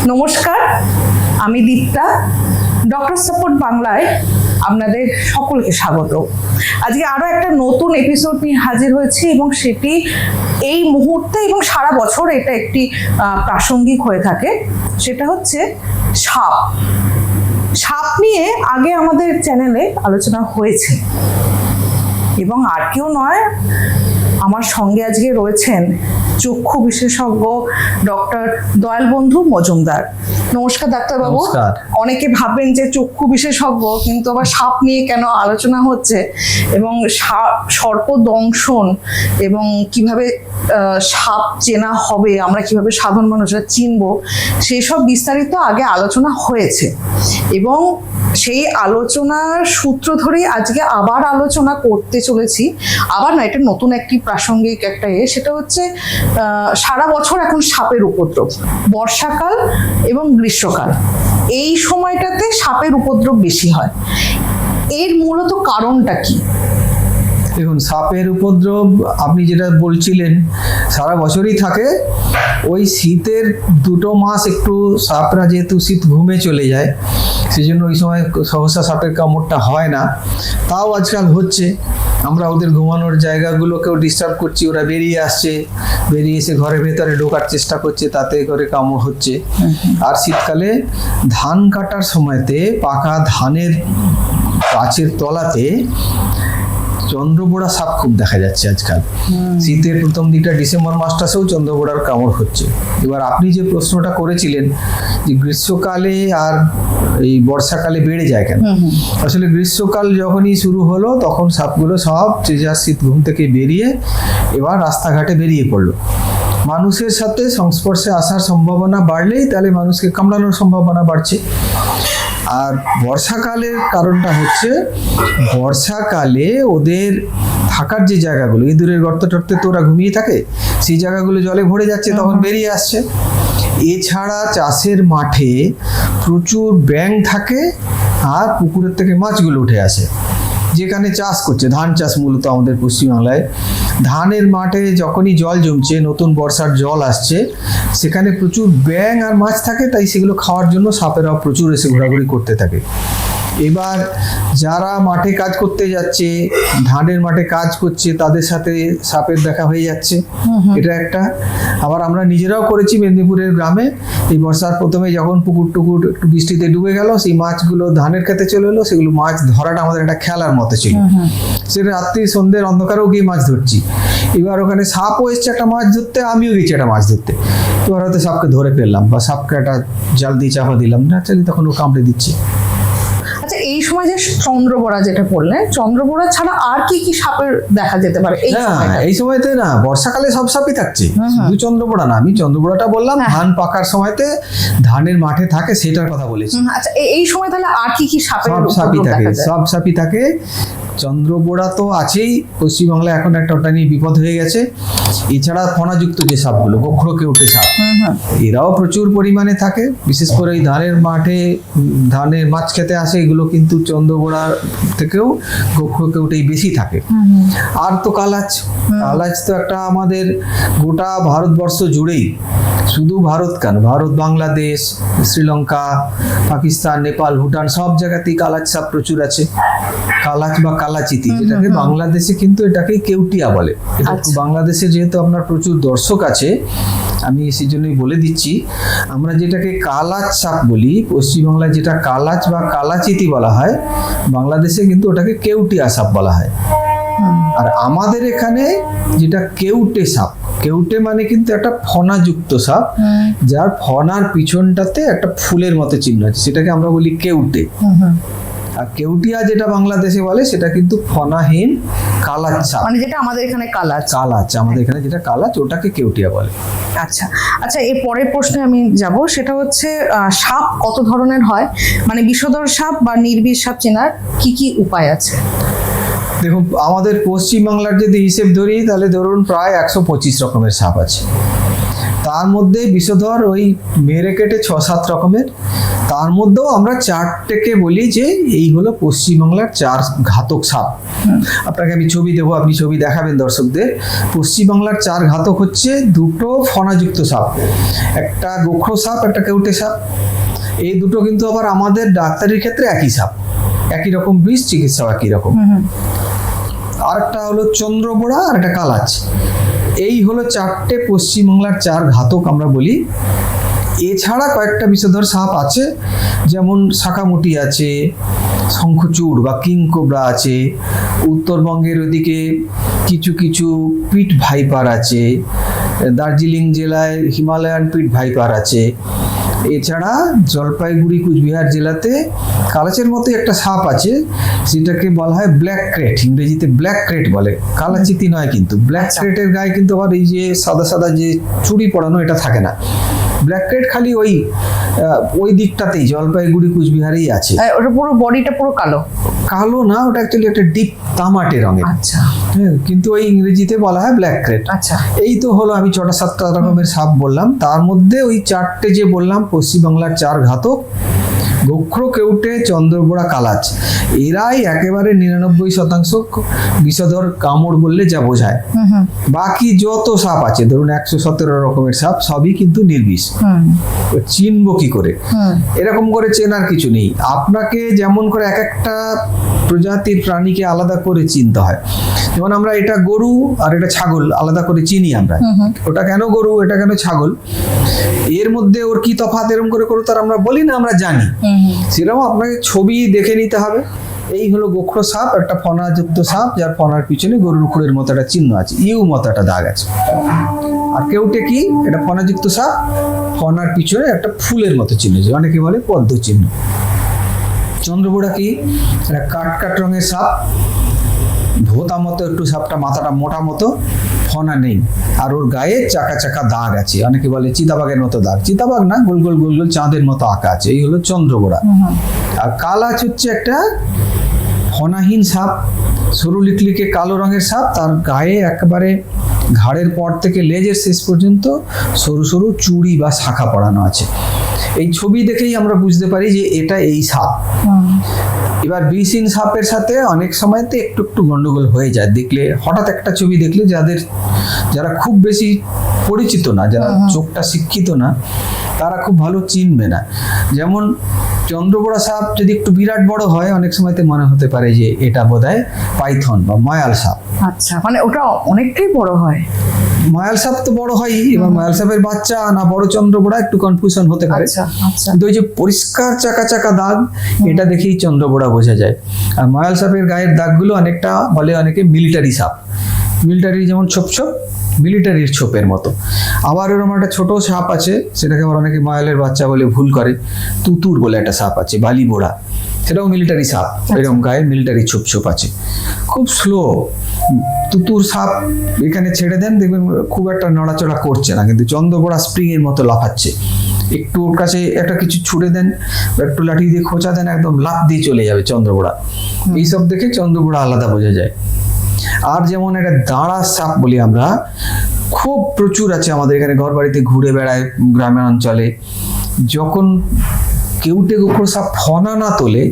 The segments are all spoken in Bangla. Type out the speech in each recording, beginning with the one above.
নমস্কার, আমি দীপ্তা। ডক্টর সাপোর্ট বাংলায় আপনাদের সকলকে স্বাগত। আজকে আরো একটা নতুন এপিসোড নিয়ে হাজির হয়েছি এবং সেটি এই মুহূর্তে এবং সারা বছর এটা একটি প্রাসঙ্গিক হয়ে থাকে। সেটা হচ্ছে সাপ। সাপ নিয়ে আগে আমাদের চ্যানেলে আলোচনা হয়েছে এবং আর কেউ নয়, আমার সঙ্গে আজকে রয়েছেন চক্ষু বিশেষজ্ঞ ডক্টর দয়ালবন্ধু মজুমদার। নমস্কার ডাক্তারবাবু। অনেকে ভাববেন যে চক্ষু বিশেষজ্ঞ কিন্তু আবার সাপ নিয়ে কেন আলোচনা হচ্ছে এবং সর্প দংশন এবং কিভাবে সাপ চেনা হবে, আমরা কিভাবে সাধারণ মানুষরা চিনবো, সেই সব বিস্তারিত আগে আলোচনা হয়েছে এবং সেই আলোচনার সূত্র ধরেই আজকে আবার আলোচনা করতে চলেছি। আবার না, এটা নতুন একটি প্রাসঙ্গিক একটা সেটা হচ্ছে সারা বছর এখন সাপের উপদ্রব, বর্ষাকাল এবং গ্রীষ্মকাল, এই সময়টাতে সাপের উপদ্রব বেশি হয়। এর মূলত কারণটা কি? দেখুন, সাপের উপদ্রব আপনি যেটা বলছিলেন সারা বছরই থাকে। ওই শীতের 2 মাস একটু সাপরা যেহেতু শীত ঘুমে চলে যায়, সেই জন্য ওই সময় সহসা সাপের কামড়টা হয় না। তাও আজকাল হচ্ছে, আমরা ওদের ঘুমানোর জায়গাগুলোকেও ডিস্টার্ব করছি, ওরা বেরিয়ে আসছে, বেরিয়ে এসে ঘরের ভেতরে ঢোকার চেষ্টা করছে, তাতে করে কামড় হচ্ছে। আর শীতকালে ধান কাটার সময়তে পাকা ধানের গাছের তলাতে চন্দ্রবোড়া সাপ খুব দেখা যাচ্ছে আজকাল। শীতের প্রথম দিকটা ডিসেম্বর মাসটাতেও চন্দ্রবোড়ার কামড় হচ্ছে। এবার আপনি যে প্রশ্নটা করেছিলেন যে গ্রীষ্মকালে আর এই বর্ষাকালে বেড়ে যায় কেন, আসলে গ্রীষ্মকাল যখনই শুরু হলো তখন সাপগুলো সব যে যার শীত ঘুম থেকে বেরিয়ে এবার রাস্তাঘাটে বেরিয়ে পড়লো। মানুষের সাথে সংস্পর্শে আসার সম্ভাবনা বাড়লেই তাহলে মানুষকে কামড়ানোর সম্ভাবনা বাড়ছে। আর বর্ষাকালের কারণটা হচ্ছে বর্ষাকালে ওদের থাকার যে জায়গাগুলো, ইঁদুরের গর্ত টর্তে তো ওরা ঘুমিয়ে থাকে, সেই জায়গাগুলো জলে ভরে যাচ্ছে, তখন বেরিয়ে আসছে। এছাড়া চাষের মাঠে প্রচুর ব্যাঙ থাকে আর পুকুরের থেকে মাছগুলো উঠে আসে। যেখানে চাষ করছে, ধান চাষ মূলত আমাদের পশ্চিমবাংলায়, ধানের মাঠে যখনই জল জমছে, নতুন বর্ষার জল আসছে, সেখানে প্রচুর ব্যাঙ আর মাছ থাকে, তাই সেগুলো খাওয়ার জন্য সাপেরাও প্রচুর এসে ঘোরাঘুরি করতে থাকে। এবার যারা মাঠে কাজ করতে যাচ্ছে, ধানের মাঠে কাজ করছে, তাদের সাথে সাপের দেখা হয়ে যাচ্ছে, এটা একটা। আবার আমরা নিজেরাও করেছি মেদিনীপুরের গ্রামে, এই বর্ষার প্রথমে যখন পুকুর টুকুর একটু বৃষ্টিতে ডুবে গেল, সেই মাছগুলো ধানের খেতে চলে এলো, সেগুলো মাছ ধরাটা আমাদের একটা খেলার মতো ছিল। সেটা রাত্রি সন্ধ্যের অন্ধকারেও গিয়ে মাছ ধরছি। এবার ওখানে সাপও এসছে একটা মাছ ধরতে, আমিও গেছি একটা মাছ ধরতে। এবার হয়তো সাপকে ধরে ফেললাম বা সাপকে একটা জাল দিয়ে চাপা দিলাম, না চলি তখন ও কামড়ে দিচ্ছে। আচ্ছা, এই সময় যে চন্দ্রবোড়া যেটা বললেন, চন্দ্রবোড়া ছাড়া আর কি কি সাপের দেখা যেতে পারে এই সময়তে? না, বর্ষাকালে সব সাপই থাকছে, শুধু চন্দ্রবোড়া না। আমি চন্দ্রবোড়াটা বললাম ধান পাকার সময়তে ধানের মাঠে থাকে, সেটার কথা বলেছি। আচ্ছা, এই সময় তাহলে আর কি কি সাপের? সব সাপই থাকে, সব সাপই থাকে। চন্দ্রবোড়া তো আছেই, পশ্চিমবাংলায় এখন একটা ওটা নিয়ে বিপদ হয়ে গেছে। এছাড়া ফণাযুক্ত যে সাপগুলো, গোখরো কেউটে সাপ, এরাও প্রচুর পরিমাণে থাকে। বিশেষ করে এই ধানের মাঠে ধানের মাছ খেতে আসে, এগুলো কিন্তু চন্দ্রবোড়া থেকেও গোখরো কেউটেই বেশি থাকে। আর তো কালাচ, কালাচ তো একটা আমাদের গোটা ভারতবর্ষ জুড়েই, শুধু ভারত কেন, ভারত, বাংলাদেশ, শ্রীলঙ্কা, পাকিস্তান, নেপাল, ভুটান, সব জায়গাতেই কালাচ সাপ প্রচুর আছে। কালাচ বা কালাচিতি, যেটাকে বাংলাদেশে কিন্তু এটাকে কেউটিয়া বলে। এটা বাংলাদেশে যেহেতু আপনার প্রচুর দর্শক আছে, আমি সেই জন্যই বলে দিচ্ছি, আমরা যেটাকে কালাচ সাপ বলি, পশ্চিমবাংলায় যেটা কালাচ বা কালাচিতি বলা হয়, বাংলাদেশে কিন্তু ওটাকে কেউটিয়া সাপ বলা হয়। আর আমাদের এখানে যেটা কেউটে সাপ, কেউটে মানে কিন্তু একটা ফণাযুক্ত সাপ, যার ফণার পিছনটাতে একটা ফুলের মতো চিহ্ন আছে, সেটাকে আমরা বলি কেউটে। আর কেউটিয়া যেটা বাংলাদেশে বলে, সেটা কিন্তু ফণাহীন কালাচ সাপ, মানে যেটা আমাদের এখানে কালাচ। কালাচ আমাদের এখানে যেটা কালাচ, ওটাকে কেউটিয়া বলে। আচ্ছা আচ্ছা, এর পরের প্রশ্নে আমি যাব, সেটা হচ্ছে সাপ কত ধরনের হয়, মানে বিষধর সাপ বা নির্বিষ সাপ চেনার কি কি উপায় আছে? দেখুন, আমাদের পশ্চিমবাংলার যদি হিসেব ধরি, তাহলে ধরুন প্রায় 125 রকমের সাপ আছে। তার মধ্যে বিষধর ওই মেরে কেটে 6-7 রকমের, তার তার মধ্যেও আমরা 4টেকে বলি যে এই হলো পশ্চিমবাংলার 4 ঘাতক সাপ। আপনাকে আমি ছবি দেবো, আপনি ছবি দেখাবেন দর্শকদের। পশ্চিমবাংলার 4 ঘাতক হচ্ছে 2টো ফনাযুক্ত সাপ, একটা গোখরো সাপ, একটা কেউটে সাপ। এই দুটো কিন্তু আবার আমাদের ডাক্তারির ক্ষেত্রে একই সাপ, একই রকম বিষ, চিকিৎসাও একই রকম। আর একটা হলো চন্দ্রবোড়া আর একটা কালাচ। এই হলো 4টে পশ্চিমবাংলার 4 ঘাতক আমরা বলি। এছাড়া কয়েকটা বিষধর সাপ আছে, যেমন শাখামুটি আছে, শঙ্খচূড় বা কিং কোবরা আছে, উত্তরবঙ্গের ওদিকে কিছু কিছু পিট ভাইপার আছে, দার্জিলিং জেলায় হিমালয়ান পিট ভাইপার আছে। এছাড়া জলপাইগুড়ি কুচবিহার জেলাতে কালাচের মতো একটা সাপ আছে, সেটাকে বলা হয় ব্ল্যাক ক্রেট, ইংরেজিতে ব্ল্যাক ক্রেট বলে, কালাচিতি নয় কিন্তু। ব্ল্যাক ক্রেটের গায়ে কিন্তু আবার এই যে সাদা সাদা যে চুড়ি পরানো এটা থাকে না। ব্ল্যাক ক্রেট খালি ওই দিকটাতেই জলপাইগুড়ি কুচবিহারেই আছে। ওটা পুরো বডিটা পুরো কালো? কালো না, ওটা অ্যাকচুয়ালি একটা ডিপ তামাটে রঙের। আচ্ছা। হ্যাঁ, কিন্তু ওই ইংরেজিতে বলা হয় ব্ল্যাক ক্রেট। আচ্ছা। এই তো হলো আমি 6-7টা রকমের সাপ বললাম, তার মধ্যে ওই 4টে যে বললাম পশ্চিমবাংলার 4 ঘাতক, গোখরো, কেউটে, চন্দ্রবোড়া, কালাচ, এরাই একেবারে 99% বিষধর কামড় বললে যা বোঝায়। বাকি যত সাপ আছে, ধরুন 117 রকমের সাপ, সবই কিন্তু নির্বিষ। চিনবো কি করে? এরকম করে চেনার কিছু নেই। আপনাকে যেমন করে এক একটা প্রজাতির প্রাণীকে আলাদা করে চিনতে হয়। যেমন আমরা এটা গরু আর এটা ছাগল আলাদা করে চিনি আমরা, ওটা কেন গরু, এটা কেন ছাগল, এর মধ্যে ওর কি তফাৎ, এরকম করে তার আমরা বলি না, আমরা জানি। সেরকম আপনাকে ছবি দেখে নিতে হবে। এই হলো গোখরো সাপ, একটা ফনাযুক্ত সাপ, যার ফনার পিছনে গরুর খুরের মতো একটা চিহ্ন আছে, ইউ মতো একটা দাগ আছে। আর কেউটে কি, এটা ফনাযুক্ত সাপ, ফনার পিছনে একটা ফুলের মতো চিহ্ন আছে, অনেকে বলে পদ্ম চিহ্ন। চন্দ্রবোড়া কি, এটা কাট রঙের সাপ, ধোতা মতো একটু সাপটা, মাথাটা মোটা মতো, ফনা নেই, আর ওর গায়ে চাকা চাকা দাগ আছে, অনেকে বলে চিতাবাঘের মতো দাগ। চিতাবাঘ না, গোল গোল গোল গোল চাঁদের মতো আঁকা আছে। এই হলো চন্দ্রবোড়া। আর কালাচ হচ্ছে একটা ফনাহীন সাপ, সরু লিকলিকে কালো রঙের সাপ, তার গায়ে একেবারে ঘাড়ের পর থেকে লেজের শেষ পর্যন্ত সরু সরু চুড়ি বা শাখা পড়ানো আছে। এই ছবি দেখেই আমরা বুঝতে পারি যে এটা এই সাপ। এবার বিষহীন সাপের সাথে অনেক সময়তে একটু একটু গন্ডগোল হয়ে যায়, দেখলে হঠাৎ একটা ছবি দেখলে যারা খুব বেশি পরিচিত না, যারা চোখটা শিক্ষিত না, তারা খুব ভালো চিনবে না। যেমন চন্দ্রবোড়া সাপ যদি একটু বিরাট বড় হয়, অনেক সময়তে মনে হতে পারে যে এটা বোধহয় পাইথন বা ময়াল সাপ। আচ্ছা, মানে ওটা অনেকটাই বড় হয়। ময়াল সাপ তো বড় হয়, এবার ময়াল সাপের বাচ্চা না বড় চন্দ্রবোড়া, একটু কনফিউশন হতে পারে। কিন্তু ওই যে পরিষ্কার চাকা চাকা দাগ, এটা দেখেই চন্দ্রবোড়া বোঝা যায়। আর ময়াল সাপের গায়ের দাগগুলো অনেকটা বলে অনেকে মিলিটারি সাপ, মিলিটারি যেমন ছোপ ছোপ, মিলিটারির ছোপের মতো। আবার এরকম একটা ছোট সাপ আছে, সেটাকে আবার অনেকে ময়ালের বাচ্চা বলে ভুল করে, তুতুর বলে একটা সাপ আছে, বালিবোড়া, সেটাও মিলিটারি সাপ, এরকম গায়ে মিলিটারি ছোপ ছোপ আছে, খুব স্লো। তুতুর সাপ এখানে ছেড়ে দেন, দেখবেন খুব একটা নড়াচড়া করছে না, কিন্তু চন্দ্রবোড়া স্প্রিং এর মতো লাফাচ্ছে। একটু ওর কাছে একটা কিছু ছুড়ে দেন, একটু লাঠি দিয়ে খোঁচা দেন, একদম লাফ দিয়ে চলে যাবে চন্দ্রবোড়া। এইসব দেখে চন্দ্রবোড়া আলাদা বোঝা যায়। আর যেমন একটা দাঁড়া সাপ বলি আমরা, খুব প্রচুর আছে আমাদের এখানে, ঘর বাড়িতে ঘুরে বেড়ায় গ্রামের অঞ্চলে। যখন কেউটে গোখরো সাপ ফনা না তোলে,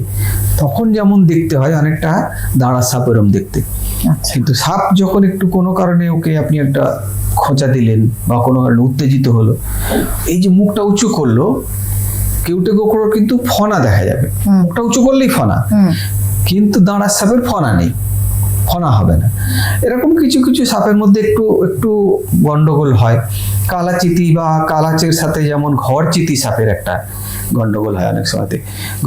তখন যেমন দেখতে হয় অনেকটা দাঁড়া সাপ এরম দেখতে। কিন্তু সাপ যখন একটু কোনো কারণে ওকে আপনি একটা খোঁচা দিলেন বা কোনো কারণে উত্তেজিত হলো, এই যে মুখটা উঁচু করলো, কেউটে গোখরোর কিন্তু ফনা দেখা যাবে, মুখটা উঁচু করলেই ফনা, কিন্তু দাঁড়া সাপের ফনা নেই, ফনা হবে না। এরকম কিছু কিছু সাপের মধ্যে একটু একটু গন্ডগোল হয়। কালাচিতি বা কালাচের সাথে যেমন ঘরচিতি সাপের একটা গন্ডগোল হয় অনেক সময়তে।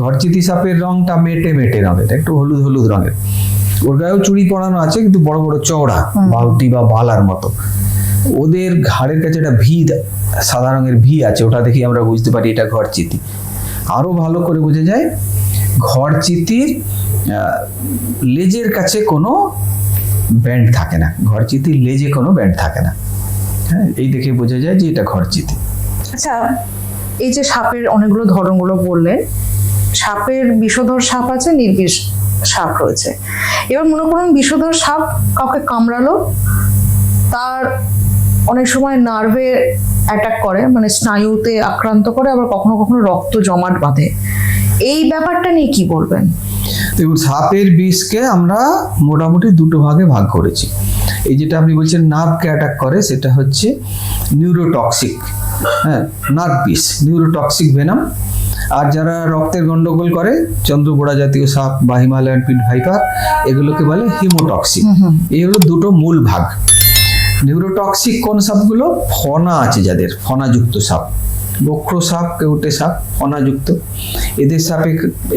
ঘরচিতি সাপের রংটা মেটে মেটে রঙের, একটু হলুদ হলুদ রঙের, ওর গায়েও চুড়ি পরানো আছে, কিন্তু বড় বড় চওড়া বাউটি বা বালার মতো। ওদের ঘাড়ের কাছে একটা ভি, সাদা রঙের ভি আছে, ওটা দেখি আমরা বুঝতে পারি এটা ঘরচিতি। আরো ভালো করে বোঝা যায় ঘরচিতির লেজের কাছে কোনো ব্যান্ড থাকে না, ঘরচিতির লেজে কোনো ব্যান্ড থাকে না। হ্যাঁ, এই দেখে বোঝা যায় যে এটা ঘরচিতি। আচ্ছা, এই যে সাপের অনেকগুলো ধরনগুলো বললেন, সাপের বিষধর সাপ আছে, নির্বিষ সাপ রয়েছে। এবার মনে করুন বিষধর সাপ কাউকে কামড়ালো, তার অনেক সময় নার্ভে অ্যাটাক করে, মানে স্নায়ুতে আক্রান্ত করে, আবার কখনো কখনো রক্ত জমাট বাঁধে। এই ব্যাপারটা নিয়ে কি বলবেন? দেখুন, সাপের বিষকে আমরা মোটামুটি দুটো ভাগে ভাগ করেছি। এই যেটা আপনি বলছেন নার্ভকে অ্যাটাক করে, সেটা হচ্ছে নিউরোটক্সিক, হ্যাঁ, নার্ভ বিষ, নিউরোটক্সিক ভেনাম। আর যারা রক্তের গন্ডগোল করে, চন্দ্রবোড়া জাতীয় সাপ বা হিমালয়ান পিট ভাইপার, এগুলোকে বলে হিমোটক্সিক। এই হলো দুটো মূল ভাগ। নিউরোটক্সিক কোন সাপগুলো? ফনা আছে যাদের, ফনাযুক্ত সাপ, বক্র সাপ, কেউটে সাপ, ফনাযুক্ত, এদের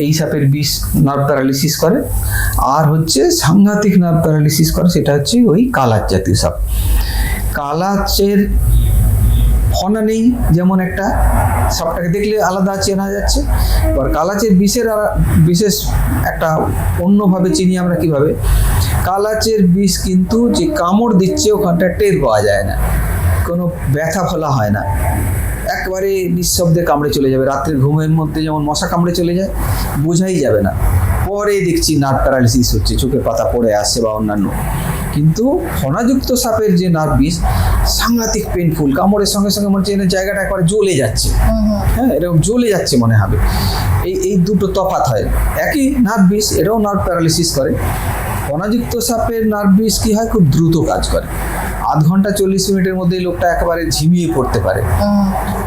এই সাপের বিষ নার্ভ প্যারালিসিস করে। আর হচ্ছে সাংঘাতিক নার্ভ প্যারালিসিস করে, সেটা হচ্ছে ওই কালাচ জাতীয় সাপ। কালাচের ফনা নেই যেমন একটা, সাপটাকে দেখলে আলাদা চেনা যাচ্ছে। এবার কালাচের বিষের বিশেষ একটা অন্যভাবে চিনি আমরা কিভাবে, কালাচের বিষ কিন্তু যে কামড় দিচ্ছে ওখানটা টের পাওয়া যায় না, কোনো ব্যথা ফলা হয় না, একবারে নিঃশব্দে কামড়ে চলে যাবে। রাত্রে ঘুমের মধ্যে যেমন মশা কামড়ে চলে যায়, বোঝাই যাবে না। পরে দেখছি নার্ভ প্যারালিসিস হচ্ছে, চোখের পাতা পড়ে আসছে বা অন্যান্য। কিন্তু ফনাযুক্ত সাপের যে নার্ভ বিষ সাংঘাতিক পেনফুল, কামড়ের সঙ্গে সঙ্গে মনে হচ্ছে জায়গাটা একবারে জ্বলে যাচ্ছে, হ্যাঁ, এরকম জ্বলে যাচ্ছে মনে হবে। এই দুটো তফাৎ হয়। একই নার্ভ বিষ, এটাও নার্ভ প্যারালিসিস করে। ফনাযুক্ত সাপের নার্ভ বিষ কি হয়, খুব দ্রুত কাজ করে। আধ ঘন্টা 40 মিনিটের মধ্যেই লোকটা একেবারে ঝিমিয়ে পড়তে পারে,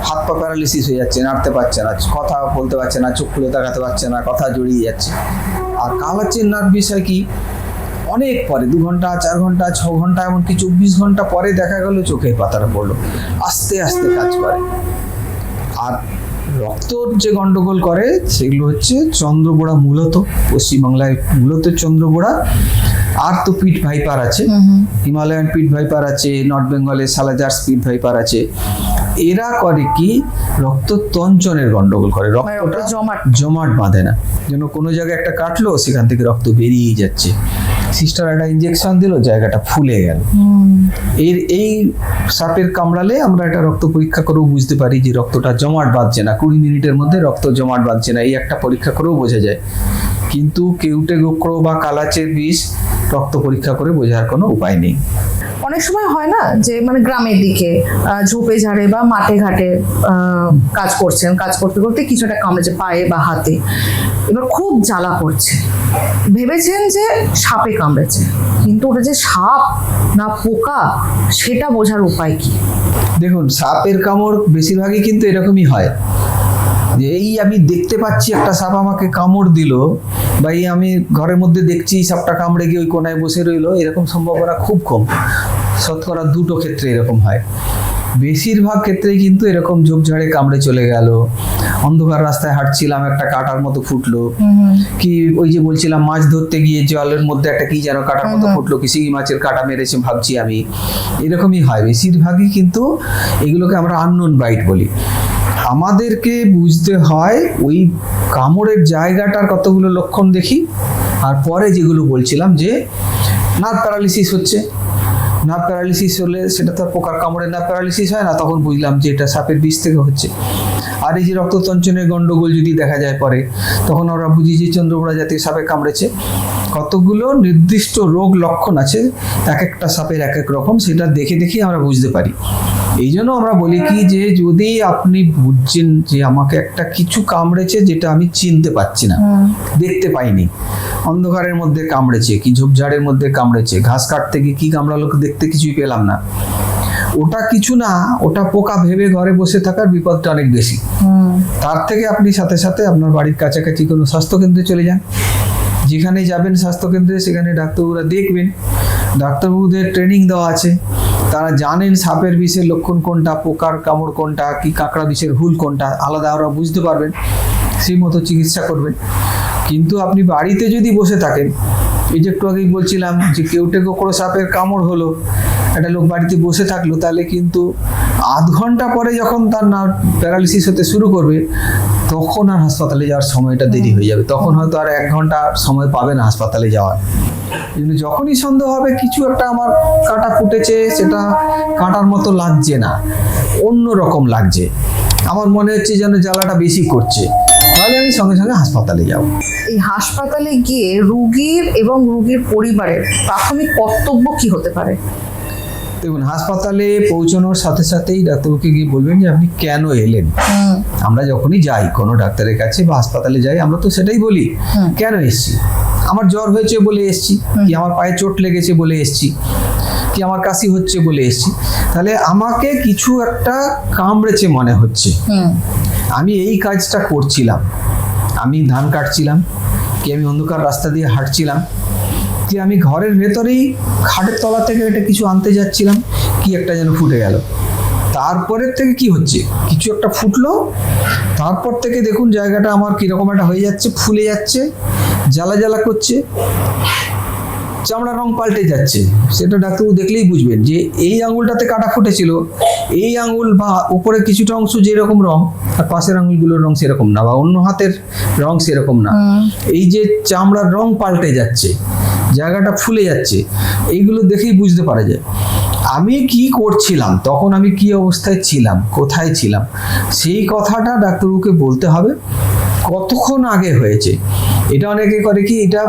হাত পা প্যারালিসিস হয়ে যাচ্ছে, নাড়তে পারছে না, কথা বলতে পারছে না, চোখ খুলে তাকাতে পারছে না, কথা জড়িয়ে যাচ্ছে। আর কালাচের নার্ভ বিষ হয় কি, অনেক পরে, 2 ঘন্টা, 4 ঘন্টা, 6 ঘন্টা, এমনকি 24 ঘন্টা পরে দেখা গেল চোখের পাতাটা পড়লো, আস্তে আস্তে কাজ করে। আর রক্তর যে গন্ডগোল করে সেগুলো হচ্ছে চন্দ্রবোড়া, মূলত পশ্চিমবাংলায় মূলত চন্দ্রবোড়া। আর তো পিট ভাইপার আছে, হিমালয়ান পিট ভাইপার আছে, নর্থ বেঙ্গলে সালাজার পিট ভাইপার আছে। এরা করে কি, রক্ততঞ্চনের গন্ডগোল করে, রক্তটা জমাট বাঁধে না, যেন কোনো জায়গায় একটা কাটলো সেখান থেকে রক্ত বেরিয়েই যাচ্ছে। সিস্টার একটা ইঞ্জেকশন দিল, জায়গাটা ফুলে গেল। এই সাপের কামড়ালে আমরা একটা রক্ত পরীক্ষা করেও বুঝতে পারি যে রক্তটা জমাট বাঁধছে না, 20 মিনিটের মধ্যে রক্ত জমাট বাঁধছে না, এই একটা পরীক্ষা করেও বোঝা যায়। কিন্তু কেউটে গোক্র বা কালাচের বিষ রক্ত পরীক্ষা করে বোঝার কোনো উপায় নেই। অনেক সময় হয় না যে মানে গ্রামের দিকে ঝোপে ঝাড়ে বা মাঠে ঘাটে কাজ করছেন, কাজ করতে করতে কিছুটা কামড়েছে পায়ে বা হাতে, এবার খুব জ্বালা করছে, ভেবেছেন যে সাপে কামড়েছে, কিন্তু ওটা যে সাপ না পোকা সেটা বোঝার উপায় কি? দেখুন, সাপের কামড় বেশিরভাগই কিন্তু এরকমই হয় যে এই আমি দেখতে পাচ্ছি একটা সাপ আমাকে কামড় দিল, বা এই আমি ঘরের মধ্যে দেখছি সাপটা কামড়ে গিয়ে ওই কোনায় বসে রইলো, এরকম সম্ভাবনা খুব কম। শতকরা 2টো ক্ষেত্রে এরকম হয়। বেশিরভাগ ক্ষেত্রেই কিন্তু এরকম ঝোপঝাড়ে কামড়ে চলে গেল, অন্ধকার রাস্তায় হাঁটছিলাম একটা কাঁটার মতো ফুটলো, কি ওই যে বলছিলাম মাছ ধরতে গিয়ে জলের মধ্যে একটা কি যেন কাঁটার মতো ফুটলো, কি শিঙি মাছের কাঁটা মেরেছে ভাবছি আমি, এরকমই হয় বেশিরভাগই। কিন্তু এগুলোকে আমরা আননোন বাইট বলি। আমাদেরকে বুঝতে হয় ওই কামড়ের জায়গাটার কতগুলো লক্ষণ দেখি, আর পরে যেগুলো বলছিলাম যে নার্ভ প্যারালিসিস হচ্ছে, নার্ভ প্যারালিসিস হলে সেটা তো পোকার কামড়ে নার্ভ প্যারালিসিস হয় না, তখন বুঝলাম যে এটা সাপের বিষ থেকে হচ্ছে। আর এই যে রক্ততঞ্চনের গন্ডগোল যদি দেখা যায় পরে, তখন আমরা বুঝি যে চন্দ্রবোড়া জাতীয় সাপে কামড়েছে। কতগুলো নির্দিষ্ট রোগ লক্ষণ আছে, এক একটা সাপের এক এক রকম, সেটা দেখে দেখে আমরা বুঝতে পারি। এই জন্য আমরা বলি কি, যে যদি আপনি বুঝছেন যে আমাকে একটা কিছু কামড়েছে যেটা আমি চিনতে পারছি না, দেখতে পাইনি, অন্ধকারের মধ্যে কামড়েছে, কি ঝোপঝাড়ের মধ্যে কামড়েছে, ঘাস কাটতে গিয়ে কি কামড়ালো দেখতে কিছুই পেলাম না, ওটা কিছু না, ওটা পোকা ভেবে ঘরে বসে থাকার বিপদটা অনেক বেশি। তার থেকে আপনি সাথে সাথে আপনার বাড়ির কাছাকাছি কোনো স্বাস্থ্যকেন্দ্রে চলে যান। যেখানে যাবেন স্বাস্থ্যকেন্দ্রে, সেখানে ডাক্তারবাবুরা দেখবেন, ডাক্তারবাবুদের ট্রেনিং দেওয়া আছে, তারা জানেন সাপের বিষের লক্ষণ কোনটা, পোকার কামড় কোনটা, কি কাঁকড়া বিষের হুল কোনটা, আলাদা ওরা বুঝতে পারবেন, সেই মতো চিকিৎসা করবেন। কিন্তু আপনি বাড়িতে যদি বসে থাকেন, এই যে একটু আগেই বলছিলাম যে কেউটে গোকড়ো সাপের কামড় হলো, একটা লোক বাড়িতে বসে থাকলো, তাহলে কিন্তু আধ ঘন্টা পরে যখন তার নার্ভ প্যারালিসিস হতে শুরু করবে, তখন আর হাসপাতালে যাওয়ার সময়টা দেরি হয়ে যাবে, তখন হয়তো আর 1 ঘন্টা সময় পাবে না হাসপাতালে যাওয়ার। কিন্তু যখনই সন্দেহ হবে কিছু একটা আমার কাঁটা ফুটেছে, সেটা কাঁটার মতো লাগছে না, অন্য রকম লাগছে, আমার মনে হচ্ছে যেন জ্বালাটা বেশি করছে, তাহলে আমি সঙ্গে সঙ্গে হাসপাতালে যাব। এই হাসপাতালে গিয়ে রুগীর এবং রুগীর পরিবারের প্রাথমিক কর্তব্য কি হতে পারে? দেখুন, হাসপাতালে পৌঁছানোর সাথে সাথেই ডাক্তারবাবুকে গিয়ে বলবেন যে আপনি কেন এলেন। আমরা যখনই যাই কোনো ডাক্তারের কাছে বা হাসপাতালে যাই, আমরা তো সেটাই বলি, কেন এসছি। আমার জ্বর হয়েছে বলে এসছি, কি আমার পায়ে চোট লেগেছে বলে এসছি, কি আমার কাশি হচ্ছে বলে এসছি। তাহলে আমাকে কিছু একটা কামড়েছে মনে হচ্ছে, আমি এই কাজটা করছিলাম, আমি ধান কাটছিলাম, কি আমি অন্ধকার রাস্তা দিয়ে হাঁটছিলাম, কি আমি ঘরের ভেতরেই খাটের তলা থেকে এটা কিছু আনতে যাচ্ছিলাম, কি একটা যেন ফুটে গেল। তারপরের থেকে কি হচ্ছে, কিছু একটা ফুটলো, তারপর থেকে দেখুন জায়গাটা আমার কিরকম একটা হয়ে যাচ্ছে, ফুলে যাচ্ছে, জ্বালা জ্বালা করছে, চামড়ার রং পাল্টে যাচ্ছে। সেটা ডাক্তারবাবু দেখলেই বুঝবেন যে এই আঙুলটাতে কাটা ফুটেছিল, এই আঙুল বা উপরে কিছুটা অংশ যেরকম রং আর পাশের আঙুলগুলোর রং সেরকম না, বা অন্য হাতের রং সেরকম না। এই যে চামড়ার রং পাল্টে যাচ্ছে, জায়গাটা ফুলে যাচ্ছে, এইগুলো দেখেই বুঝতে পারা যায় আমি কি করছিলাম, তখন আমি কি অবস্থায় ছিলাম, কোথায় ছিলাম, সেই কথাটা ডাক্তারবাবুকে বলতে হবে। কতক্ষণ আগে হয়েছে, এটা অনেকে করে কি, এটা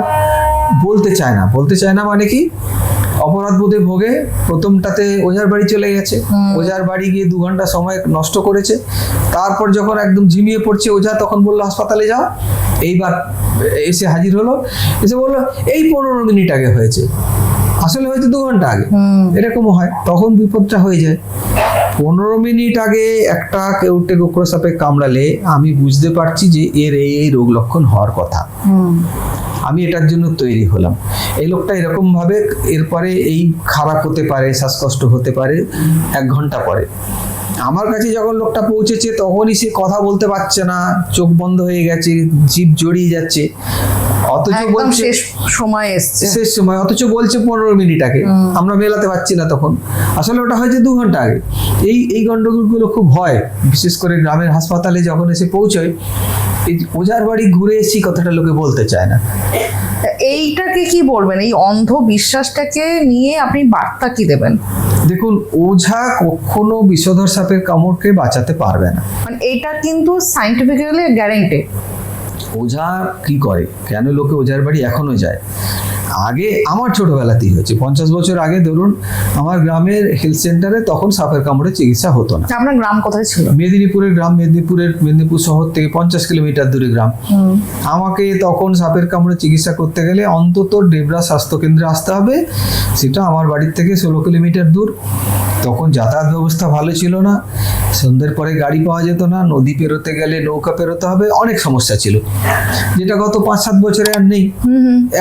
বলতে চায় না মানে কি, অপরাধ বোধে ভোগে। প্রথমটাতে ওঝার বাড়ি চলে গেছে, ওঝার বাড়ি গিয়ে 2 ঘন্টা সময় নষ্ট করেছে। তারপর যখন একদম ঝিমিয়ে পড়ছে ওঝা, তখন বললো হাসপাতালে যাও। এইবার এসে হাজির হলো, এসে বললো এই 15 মিনিট আগে হয়েছে, আসলে হয়তো 2 ঘন্টা আগে। এরকমও হয়, তখন বিপদটা হয়ে যায়। 15 মিনিট আগে একটা কেউটে গোখরো সাপে কামড়ালে আমি বুঝতে পারছি যে এর এই রোগ লক্ষণ হওয়ার কথা, আমি এটার জন্য তৈরি হলাম। এই লোকটা এরকম ভাবে এরপরে এই খারাপ হতে পারে, শ্বাসকষ্ট হতে পারে 1 ঘন্টা পরে। আমার কাছে যখন লোকটা পৌঁছেছে তখনই সে কথা বলতে পারছে না, চোখ বন্ধ হয়ে গেছে, জিভ জড়িয়ে যাচ্ছে, অথচ বলছে শেষ সময় এসছে, শেষ সময়, অথচ বলছে 15 মিনিট আগে। আমরা মেলাতে পারছি না তখন, আসলে ওটা হয়েছে 2 ঘন্টা আগে। এই গন্ডগোলগুলো খুব হয়, বিশেষ করে গ্রামের হাসপাতালে যখন এসে পৌঁছয়। এই ওঝার বাড়ি ঘুরে এসেছি কথাটা লোকে বলতে চায় না। এইটাকে কি বলবেন, এই অন্ধবিশ্বাসটাকে নিয়ে আপনি বার্তা কি দেবেন? দেখুন, ওঝা কখনো বিষধর সাপের কামড়কে বাঁচাতে পারবে না, মানে এটা কিন্তু সায়েন্টিফিক্যালি গ্যারান্টেড। ওঝা কি করে, কেন লোকে ওঝার বাড়ি এখনো যায়? আগে আমার ছোটবেলাতেই হয়েছে, 50 বছর আগে ধরুন আমার গ্রামের হেলথ সেন্টারে তখন সাপের কামড়ে চিকিৎসা হতো না। আপনার গ্রাম কোথায় ছিল? মেদিনীপুরের গ্রাম, মেদিনীপুর শহর থেকে 50 কিলোমিটার দূরে গ্রাম। আমাকে তখন সাপের কামড়ে চিকিৎসা করতে গেলে অন্তত ডেবরা স্বাস্থ্যকেন্দ্রে আসতে হবে, সেটা আমার বাড়ির থেকে 16 কিলোমিটার দূর। তখন যাতায়াত ব্যবস্থা ভালো ছিল না, সন্ধ্যের পরে গাড়ি পাওয়া যেত না, নদী পেরোতে গেলে নৌকা পেরোতে হবে, অনেক সমস্যা ছিল, যেটা গত 5-7 বছরে আর নেই।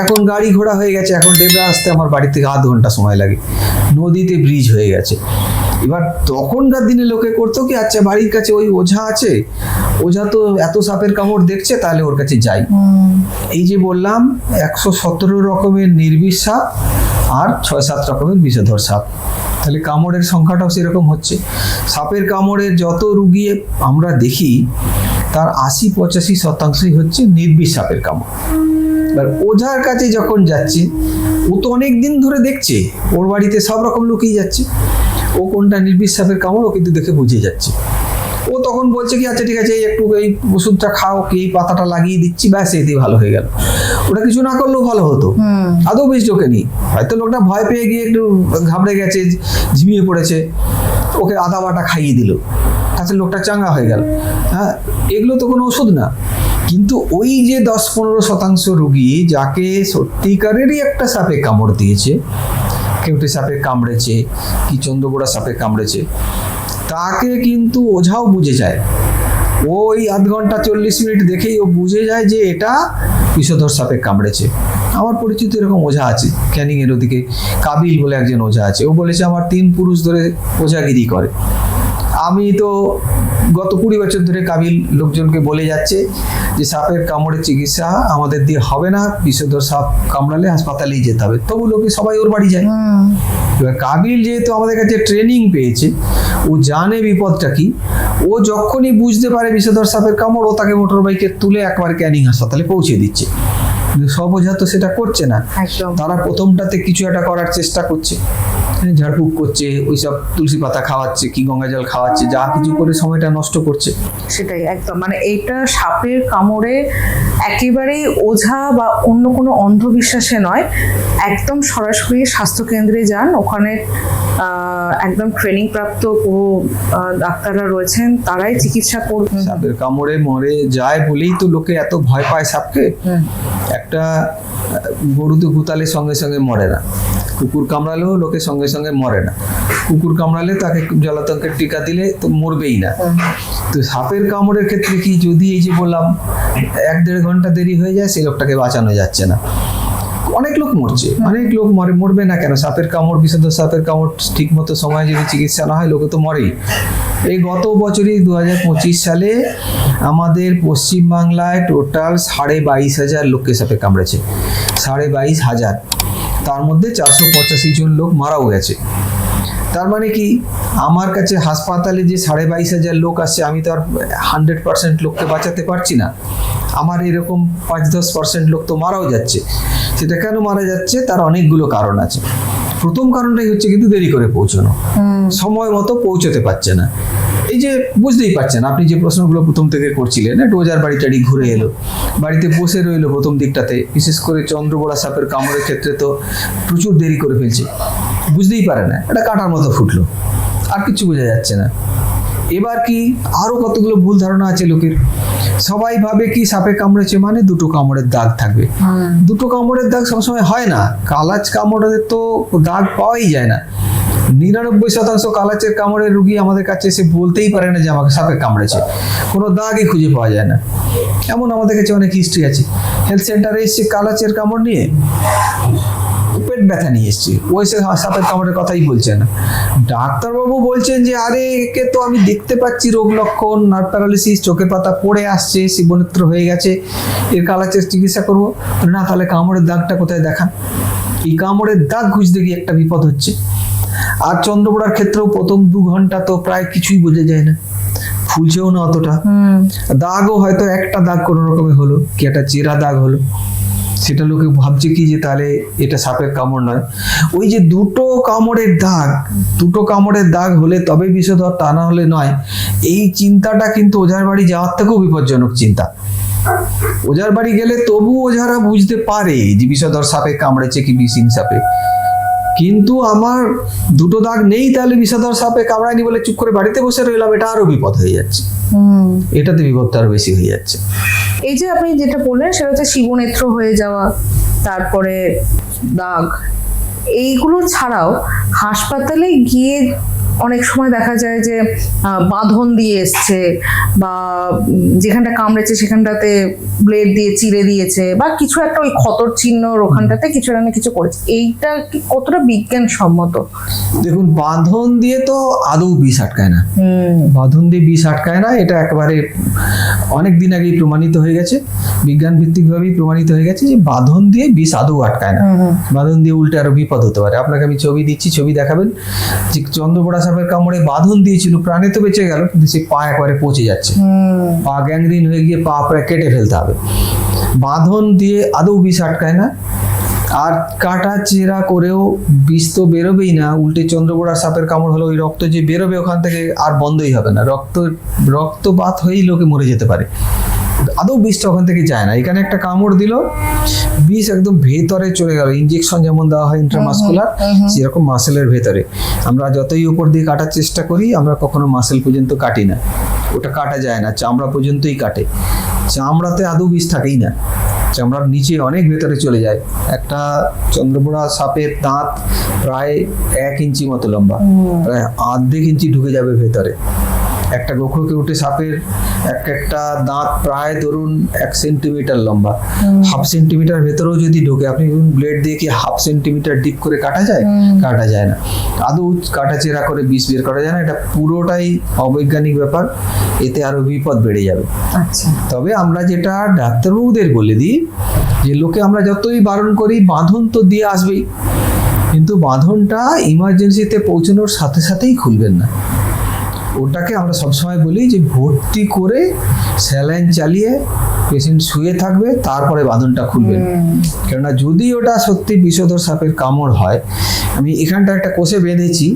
এখন গাড়ি ঘোড়া হয়ে গেছে, এখন ডেবরা আসতে আমার বাড়ি থেকে 0.5 ঘন্টা সময় লাগে, নদীতে ব্রিজ হয়ে গেছে। এবার তখনকার দিনে লোকে করতো কি, আচ্ছা বাড়ির কাছে ওই ওঝা আছে, ওঝা তো এত সাপের কামড় দেখছে, তাহলে ওর কাছে যাই। এই যে বললাম 117 রকমের নির্বিষ সাপ আর 6-7 রকমের বিষধর সাপ, তাহলে কামড়ের সংখ্যাটাও সেরকম হচ্ছে। সাপের কামড়ের যত রুগী আমরা দেখি তার 80-85% হচ্ছে নির্বিষ সাপের কামড়। এবার ওঝার কাছে যখন যাচ্ছে, ও তো অনেক দিন ধরে দেখছে, ওর বাড়িতে সব রকম লোকই যাচ্ছে, ও কোনটা নির্বিষ সাপের কামড় ও কিন্তু দেখে বুঝে যাচ্ছে। ও তখন বলছে কি, আচ্ছা ঠিক আছে, একটু এই ওষুধটা খাও, কি এই পাতাটা লাগিয়ে দিচ্ছি, ব্যাস এতেই ভালো হয়ে গেল। ওটা কিছু না করলেও ভালো হতো, আদৌ বেশ ঢোকেনি। হয়তো লোকটা ভয় পেয়ে গিয়ে একটু ঘাবড়ে গেছে, ঝিমিয়ে পড়েছে, ওকে আদা বাটা খাইয়ে দিল, তাতে লোকটা চাঙ্গা হয়ে গেল। হ্যাঁ, এগুলো তো কোনো ওষুধ না। কিন্তু ওই যে 10-15% রুগী যাকে সত্যিকারেরই একটা সাপে কামড় দিয়েছে, কেউটে সাপে কামড়েছে, কি চন্দ্রবোড়া সাপে কামড়েছে, তাকে কিন্তু ওঝাও বুঝে যায়। ওই 0.5 ঘন্টা 40 মিনিট দেখেই ও বুঝে যায় যে এটা বিষধর সাপে কামড়েছে। আমার পরিচিত এরকম ওঝা আছে, ক্যানিং এর ওদিকে কাবিল বলে একজন ওঝা আছে, ও বলেছে আমার 3 পুরুষ ধরে ওঝাগিরি করে। আমি তো গত 20 বছর ধরে কাবিল লোকজনকে বলে যাচ্ছে যে সাপের কামড়ের চিকিৎসা আমাদের দিয়ে হবে না, বিষধর সাপ কামড়ালে হাসপাতালেই যেতে হবে, তবু লোকে সবাই ওর বাড়ি যায়। এবার কাবিল যেহেতু আমাদের কাছে ট্রেনিং পেয়েছে, ও জানে বিপদটা কি, ও যখনই বুঝতে পারে বিষধর সাপের কামড়, ও তাকে মোটর বাইকে তুলে একবার ক্যানিং হাসপাতালে পৌঁছে দিচ্ছে। কিন্তু সব ওঝা তো সেটা করছে না, তারা প্রথমটাতে কিছু একটা করার চেষ্টা করছে। ঝাড়ফুঁক করছে, ওইসব তুলসী পাতা খাওয়াচ্ছে কি গঙ্গা জল খাওয়াচ্ছে, যা কিছু করে সময়টা নষ্ট করছে। সেটাই একদম, মানে এইটা সাপের কামড়ে একেবারেই ওঝা বা অন্য কোনো অন্ধবিশ্বাসে নয়, একদম সরাসরি স্বাস্থ্যকেন্দ্রে যান, ওখানে একদম ট্রেনিং প্রাপ্ত পুরো ডাক্তাররা রয়েছেন, তারাই চিকিৎসা করবেন। সাপের কামড়ে মরে যায় বলেই তো লোকে এত ভয় পায় সাপকে। একটা গরু তো গুতালে সঙ্গে সঙ্গে মরে না, কুকুর কামড়ালেও লোকে সঙ্গে সঙ্গে মরে না। কুকুর কামড়ালে তাকে জলাতঙ্কের টিকা দিলে তো মরবেই না। তো সাপের কামড়ের ক্ষেত্রে কি, যদি এই যে বললাম 1-1.5 ঘন্টা দেরি হয়ে যায়, সেই লোকটাকে বাঁচানো যাচ্ছে না। অনেক লোক মরছে, অনেক লোক মরবে না কেন? সাপের কামড়, বিষধর সাপের কামড় ঠিক মতো সময় যদি চিকিৎসা না হয়, লোকে তো মরেই। এই গত বছরই 2025 সালে আমাদের পশ্চিমবাংলায় টোটাল 22,500 লোককে সাপে কামড়েছে, 22,500। তার মধ্যে 485 জন লোক মারাও গেছে। তার মানে কি, আমার কাছে হাসপাতালে যে 22,500 লোক আসছে, আমি তো আর 100% লোককে বাঁচাতে পারছি না। আমার এরকম 5-10% লোক তো মারাও যাচ্ছে। সেটা কেন মারা যাচ্ছে? তার অনেকগুলো কারণ আছে। প্রথম কারণটাই হচ্ছে কিন্তু দেরি করে পৌঁছানো, সময় মতো পৌঁছতে পারছে না। এই যে বুঝতেই পারছেন, আপনি যে প্রশ্নগুলো প্রথম থেকে করছিলেন, একটু ওজার বাড়ি টাড়ি ঘুরে এলো, বাড়িতে বসে রইলো প্রথম দিকটাতে, বিশেষ করে চন্দ্রবোড়া সাপের কামড়ের ক্ষেত্রে তো প্রচুর দেরি করে ফেলছে, বুঝতেই পারে না, এটা কাটার মতো ফুটলো, আর কিছু বোঝা যাচ্ছে না। এবার কি, আরো কতগুলো ভুল ধারণা আছে লোকের। সবাই ভাবে কি সাপে কামড়েছে মানে 2টো কামড়ের দাগ থাকবে। 2টো কামড়ের দাগ সবসময় হয় না। কালাচ কামড়ে তো দাগ পাওয়াই যায় না। 99% কালাচের কামড়ের রুগী আমাদের কাছে এসে বলতেই পারে না যে আমাকে সাপে কামড়েছে, কোনো দাগই খুঁজে পাওয়া যায় না। এমন আমাদের কাছে অনেক হিস্ট্রি আছে। হেলথ সেন্টারে এসে কালাচের কামড় নিয়ে পেট ব্যথা নিয়ে এসছে, ওই সে সাপের কামড়ের কথাই বলছে না। ডাক্তারবাবু বলছেন যে আরে একে তো আমি দেখতে পাচ্ছি রোগ লক্ষণ, নার্ভ প্যারালিসিস, চোখের পাতা পড়ে আসছে, শিবনেত্র হয়ে গেছে, এর কালাচের চিকিৎসা করবো না। তাহলে কামড়ের দাগটা কোথায় দেখান? এই কামড়ের দাগ খুঁজতে গিয়ে একটা বিপদ হচ্ছে। আর চন্দ্রবোড়ার ক্ষেত্রেও প্রথম 2 ঘন্টা তো প্রায় কিছুই বোঝা যায় না, ফুলছেও না অতটা। দাগও হয়তো একটা দাগ কোনো রকমে হলো, কি একটা চেরা দাগ হলো, সেটা লোকে ভাবছে কি যে তাহলে এটা সাপের কামড় নয়। ওই যে 2টো কামড়ের দাগ হলে তবে বিষধর, তা না হলে নয়, এই চিন্তাটা কিন্তু ওঝার বাড়ি যাওয়ার থেকেও বিপজ্জনক চিন্তা। ওঝার বাড়ি গেলে তবু ওঝারা বুঝতে পারে যে বিষধর সাপে কামড়েছে কি বিষহীন সাপে, কিন্তু আমার 2টো দাগ নেই, তাহলে বিষধর সাপে কামড়ায়নি বলে চুপ করে বাড়িতে বসে রইলাম, এটা আরো বিপদ হয়ে যাচ্ছে। এটাতে বিপদটা আরো বেশি হয়ে যাচ্ছে। এই যে আপনি যেটা বললেন সেটা হচ্ছে শিবনেত্র হয়ে যাওয়া, তারপরে দাগ, এইগুলো ছাড়াও হাসপাতালে গিয়ে অনেক সময় দেখা যায় যে বাঁধন দিয়ে এসছে, বা যেখানটা কামড়েছে সেখানটাতে ব্লেড দিয়ে চিড়ে দিয়েছে, বা কিছু একটা ওই ক্ষতর চিহ্ন ওখানটাতে কিছু না কিছু করেছে। এইটা কি কতটা বিজ্ঞানসম্মত? দেখুন, বাঁধন দিয়ে তো আদৌ বিষ আটকায় না। বাঁধন দিয়ে বিষ আটকায় না, এটা একেবারে অনেক দিন আগেই প্রমাণিত হয়ে গেছে, বিজ্ঞান ভিত্তিক ভাবেই প্রমাণিত হয়ে গেছে যে বাঁধন দিয়ে বিষ আদৌ আটকায় না। বাঁধন দিয়ে উল্টে আরো বিপদ হতে পারে। আপনাকে আমি ছবি দিচ্ছি, ছবি দেখাবেন যে চন্দ্রবোড়া সাপের কামড়ে বাঁধন দিয়েছিল, প্রাণে তো বেঁচে গেল, কিন্তু সে পা একবারে পচে যাচ্ছে, পা গ্যাংগ্রিন হয়ে গিয়ে পা প্রায় কেটে ফেলতে হবে। বাঁধন দিয়ে আদৌ বিষ আটকায় না। আর কাটা চেরা করেও বিষ তো বেরোবেই না, উল্টে চন্দ্রবোড়া সাপের কামড় হলো ওই রক্ত যে বেরোবে ওখান থেকে আর বন্ধই হবে না, রক্তপাত হয়েই লোকে মরে যেতে পারে। আদৌ বিষটা ওখান থেকে যায় না। এখানে একটা কামড় দিল, বিষ একদম ভেতরে চলে গেল। ইনজেকশন যেমন দেওয়া হয় ইন্ট্রামাসকুলার, সেরকম মাসেলের ভেতরে। আমরা যতই উপর দিয়ে কাটার চেষ্টা করি, আমরা কখনো মাসেল পর্যন্ত কাটি না, ওটা কাটা যায় না, চামড়া পর্যন্তই কাটে। চামড়াতে আদৌ বিষ থাকেই না, চামড়ার নিচে অনেক ভেতরে চলে যায়। একটা চন্দ্রবোড়া সাপের দাঁত প্রায় 1 ইঞ্চি মতো লম্বা, প্রায় 1.5 ইঞ্চি ঢুকে যাবে ভেতরে। একটা গোখরকে উঠে সাপের একটা দাঁত প্রায় ধরুন 1 সেন্টিমিটার লম্বা, 1/2 সেন্টিমিটার ভেতরেও যদি ঢোকে, আপনি ব্লেড দিয়ে কি 1/2 সেন্টিমিটার ডিপ করে কাটা যায়? কাটা যায় না। আদৌ কাটা চেরা করে বিষ বের করা যায় না। এটা পুরোটাই অবৈজ্ঞানিক ব্যাপার, এতে আরো বিপদ বেড়ে যাবে। আচ্ছা, তবে আমরা যেটা ডাক্তারবাবুদের বলে দিই, যে লোকে আমরা যতই বারণ করি, বাঁধন তো দিয়ে আসবেই, কিন্তু বাঁধনটা ইমার্জেন্সিতে পৌঁছানোর সাথে সাথেই খুলবেন না। ওটাকে আমরা সবসময় বলি যে ভর্তি করে স্যালাইন চালিয়ে পেশেন্ট শুয়ে থাকবে, তারপরে বাঁধনটা খুলবেন। কেননা যদি ওটা সত্যি বিষধর সাপের কামড় হয়, আমি এখানটা একটা কোষে বেঁধেছি,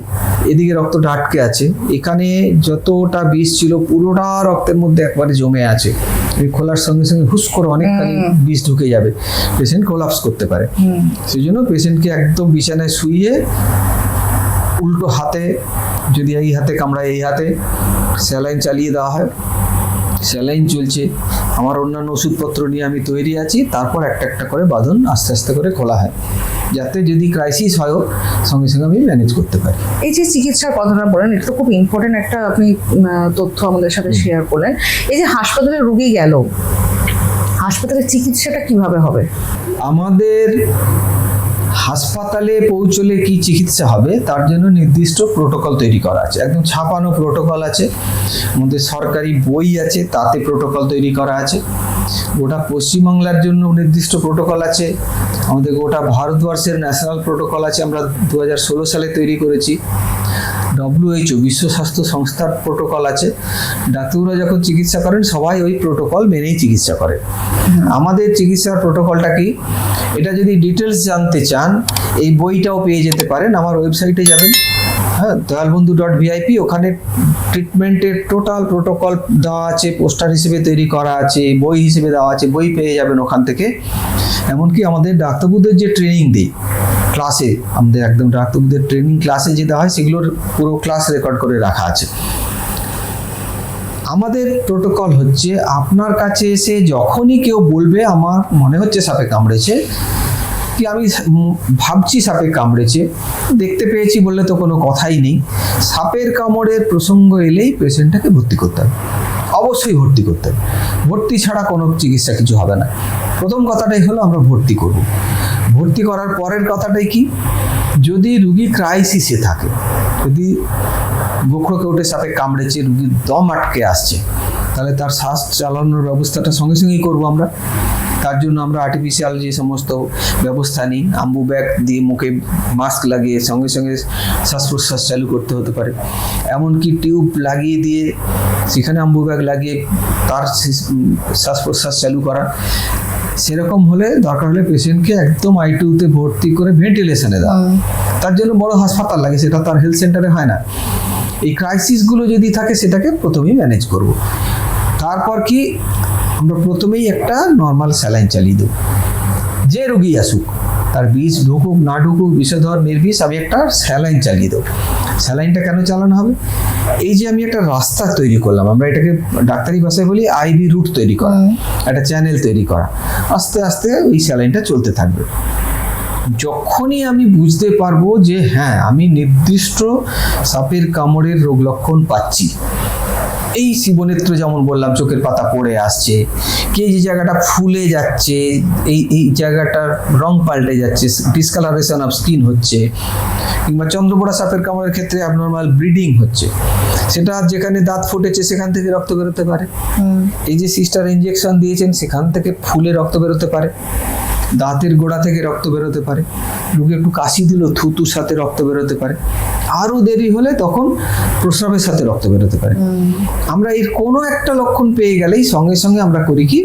এদিকে রক্তটা আটকে আছে, এখানে যতটা বিষ ছিল পুরোটা রক্তের মধ্যে একবারে জমে আছে, এই খোলার সঙ্গে সঙ্গে হুস করে অনেকখানি বিষ ঢুকে যাবে, পেশেন্ট কোলাপস করতে পারে। সেই জন্য পেশেন্টকে একদম বিছানায় শুইয়ে উল্টো হাতে, যদি এই হাতে কামড়ায় এই হাতে স্যালাইন চালিয়ে দেওয়া হয়, স্যালাইন চলছে, আমার অন্যান্য ওষুধপত্র নিয়ে আমি তৈরি আছি, তারপর একটা একটা করে বাঁধন আস্তে আস্তে করে খোলা হয়, যাতে যদি ক্রাইসিস হয় সঙ্গে সঙ্গে আমি ম্যানেজ করতে পারি। এই যে চিকিৎসার কথাটা বলেন, এটা তো খুব ইম্পর্টেন্ট একটা আপনি তথ্য আমাদের সাথে শেয়ার করলেন। এই যে হাসপাতালে রোগী গেল, হাসপাতালের চিকিৎসাটা কিভাবে হবে? আমাদের হাসপাতালে পৌঁছলে কি চিকিৎসা হবে তার জন্য নির্দিষ্ট প্রোটোকল তৈরি করা আছে, একদম ছাপানো প্রোটোকল আছে, আমাদের সরকারি বই আছে, তাতে প্রোটোকল তৈরি করা আছে। গোটা পশ্চিমবাংলার জন্য নির্দিষ্ট প্রোটোকল আছে, আমাদের গোটা ভারতবর্ষের ন্যাশনাল প্রোটোকল আছে, আমরা 2016 সালে তৈরি করেছি। WHO বিশ্ব স্বাস্থ্য সংস্থার প্রোটোকল আছে। ডাক্তাররা যখন চিকিৎসা করেন সবাই ওই প্রোটোকল মেনেই চিকিৎসা করে। আমাদের চিকিৎসার প্রোটোকলটা কি, এটা যদি ডিটেলস জানতে চান এই বইটাও পেয়ে যেতে পারেন, আমার ওয়েবসাইটে যাবেন, হ্যাঁ, দয়ালবন্ধু.vip, ওখানে ট্রিটমেন্টের টোটাল প্রোটোকল দেওয়া আছে, পোস্টার হিসেবে তৈরি করা আছে, বই হিসেবে দেওয়া আছে, বই পেয়ে যাবেন ওখান থেকে। এমনকি আমাদের ডাক্তারবাবুদের যে ট্রেনিং দিই ক্লাসে, আমাদের একদম ডাক্তারবাবুদের ট্রেনিং ক্লাসে যে দেওয়া হয় সেগুলোর পুরো ক্লাস রেকর্ড করে রাখা আছে। আমাদের প্রোটোকল হচ্ছে, আপনার কাছে এসে যখনই কেউ বলবে আমার মনে হচ্ছে সাপে কামড়েছে, কি আমি ভাবছি সাপে কামড়েছে, দেখতে পেয়েছি বললে তো কোনো কথাই নেই, সাপের কামড়ের প্রসঙ্গ এলেই পেশেন্টটাকে ভর্তি করতে হবে, অবশ্যই ভর্তি করতে হবে। ভর্তি ছাড়া কোনো চিকিৎসা কিছু হবে না। প্রথম কথাটাই হলো আমরা ভর্তি করব। ভর্তি করার পরের কথাটাই কি, যদি রুগী ক্রাইসিসে থাকে, যদি গোখরোকে উঠে সাপে কামড়েছে, রুগীর দম আটকে আসছে, তাহলে তার শ্বাস চালানোর ব্যবস্থাটা সঙ্গে সঙ্গেই করবো আমরা। তার জন্য আমরা আর্টিফিশিয়াল যে সমস্ত ব্যবস্থা নিই, আম্বু ব্যাগ দিয়ে মুখে মাস্ক লাগিয়ে সঙ্গে সঙ্গে শ্বাস প্রশ্বাস চালু করতে হতে পারে, এমনকি টিউব লাগিয়ে দিয়ে সেখানে আম্বু ব্যাগ লাগিয়ে তার শ্বাস প্রশ্বাস চালু করা। সেরকম হলে দরকার হলে পেশেন্টকে একদম ITU-তে ভর্তি করে ভেন্টিলেশনে দেওয়া। তার জন্য বড় হাসপাতাল লাগে, সেটা তার হেলথ সেন্টারে হয় না। এই ক্রাইসিসগুলো যদি থাকে সেটাকে প্রথমেই ম্যানেজ করব। তারপর কি, আমরা প্রথমেই একটা নর্মাল স্যালাইন চালিয়ে দেবো, যে রোগী আসুক, তার বিষ ঢুকুক না ঢুকুক, বিষধর নির্বিষ, আমি একটা স্যালাইন চালিয়ে দেবো। স্যালাইনটা কেন চালানো হবে, এই যে আমি একটা রাস্তা তৈরি করলাম, আমরা এটাকে ডাক্তারি ভাষায় বলি IV রুট তৈরি করা, একটা চ্যানেল তৈরি করা, আস্তে আস্তে ওই স্যালাইনটা চলতে থাকবে। যখনই আমি বুঝতে পারবো যে হ্যাঁ আমি নির্দিষ্ট সাপের কামড়ের রোগ লক্ষণ পাচ্ছি, এই শিবনেত্র যেমন বললাম চোখের পাতা পড়ে আসছে, কে যে জায়গাটা ফুলে যাচ্ছে, এই জায়গাটার রং পাল্টে যাচ্ছে, ডিসকালারেশন অফ স্কিন হচ্ছে, কিংবা চন্দ্রপোড়া সাপের কামড়ের ক্ষেত্রে অ্যাবনর্মাল ব্লিডিং হচ্ছে, সেটা যেখানে দাঁত ফুটেছে সেখান থেকে রক্ত বেরোতে পারে, এই যে সিস্টার ইঞ্জেকশন দিয়েছেন সেখান থেকে ফুলে রক্ত বেরোতে পারে, দাঁতের গোড়া থেকে রক্ত বেরোতে পারে, রোগী একটু কাশি দিল থুতুর সাথে রক্ত বেরোতে পারে, আরও দেরি হলে তখন প্রস্রাবের সাথে রক্ত বেরোতে পারে। আমরা এর কোনো একটা লক্ষণ পেয়ে গেলেই সঙ্গে সঙ্গে আমরা করি কি,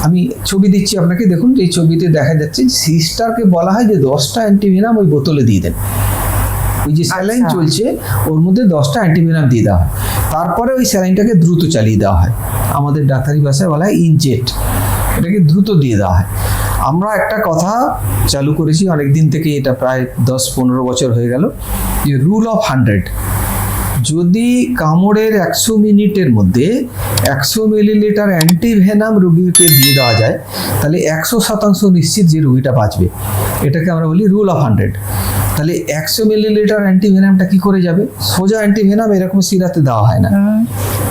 আমি ছবি দিচ্ছি আপনাকে, দেখুন এই ছবিতে দেখা যাচ্ছে সিস্টারকে বলা হয় যে 10টা অ্যান্টিভেনাম ওই বোতলে দিয়ে দেন, ওই যে স্যালাইন চলছে ওর মধ্যে 10টা অ্যান্টিভেনাম দিয়ে দেওয়া হয়, তারপরে ওই স্যালাইনটাকে দ্রুত চালিয়ে দেওয়া হয়, আমাদের ডাক্তারি ভাষায় বলা হয় ইনজেক্ট, এটাকে দ্রুত দিয়ে দেওয়া হয়। আমরা একটা কথা চালু করেছি অনেক দিন থেকে, এটা প্রায় 10-15 বছর হয়ে গেল, যে রুল অফ 100, যদি কামড়ের 100 মিনিটের মধ্যে 100 মিলিলিটার অ্যান্টিভেনাম রুগীকে দিয়ে দেওয়া যায়, তাহলে 100% নিশ্চিত যে রুগীটা বাঁচবে। এটাকে আমরা বলি রুল অফ 100। তাহলে 100 মিলিলিটার অ্যান্টিভেনামটা কি করে যাবে, সোজা অ্যান্টিভেনাম এরকম সিরাতে দেওয়া হয় না,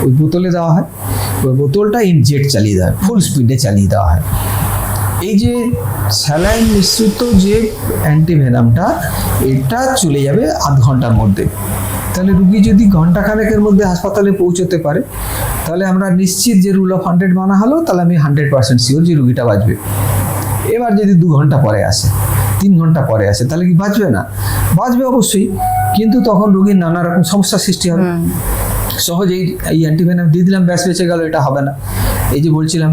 ওই বোতলে দেওয়া হয়, ওই বোতলটা ইনজেক্ট চালিয়ে দেওয়া হয়, ফুল স্পিডে চালিয়ে দেওয়া হয়। এই যে স্যালাইন মিশ্রিত যে অ্যান্টিভেনামটা, এটা চলে যাবে আধ ঘন্টার মধ্যে। তাহলে রুগী যদি ঘন্টাখানেকের মধ্যে হাসপাতালে পৌঁছতে পারে, তাহলে আমরা নিশ্চিত যে রুল অফ 100 মানা হলো, তাহলে আমি 100% শিওর যে রুগীটা বাঁচবে। এবার যদি 2 ঘন্টা পরে আসে, 3 ঘন্টা পরে আসে, তাহলে কি বাঁচবে না? বাঁচবে অবশ্যই, কিন্তু তখন রুগীর নানা রকম সমস্যার সৃষ্টি হবে। সহজেই এই অ্যান্টিভেনাম দিয়ে দিলাম ব্যাস বেঁচে গেল, এটা হবে না। এই যে বলছিলাম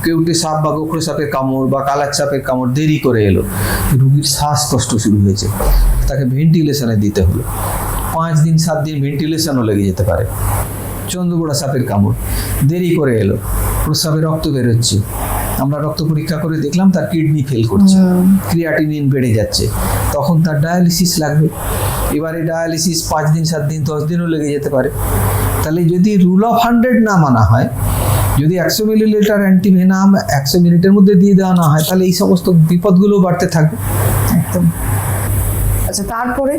কেউটে সাপ বা গোখরো সাপের কামড় বা কালার সাপের কামড় দেরি করে এলো, রুগীর শ্বাসকষ্ট শুরু হয়েছে, তাকে ভেন্টিলেশনে দিতে হলো, 5 দিন 7 দিন ভেন্টিলেশনও লেগে যেতে পারে। চন্দ্রবোড়া সাপের কামড় দেরি করে এলো, প্রস্রাবে রক্ত বেরোচ্ছে, আমরা রক্ত পরীক্ষা করে দেখলাম তার কিডনি ফেল করছে, ক্রিয়াটিনিন বেড়ে যাচ্ছে, তখন তার ডায়ালিসিস লাগবে। এবারে ডায়ালিসিস 5 দিন 7 দিন 10 দিনও লেগে যেতে পারে। তাহলে যদি রুল অফ 100 না মানা হয়, যদি 100 মিলিলিটার অ্যান্টিভেনাম 100 মিনিটের মধ্যে দিয়ে দেওয়া না হয়, তাহলে এই সমস্ত বিপদগুলো বাড়তে থাকবে। একদম। আচ্ছা, তারপরে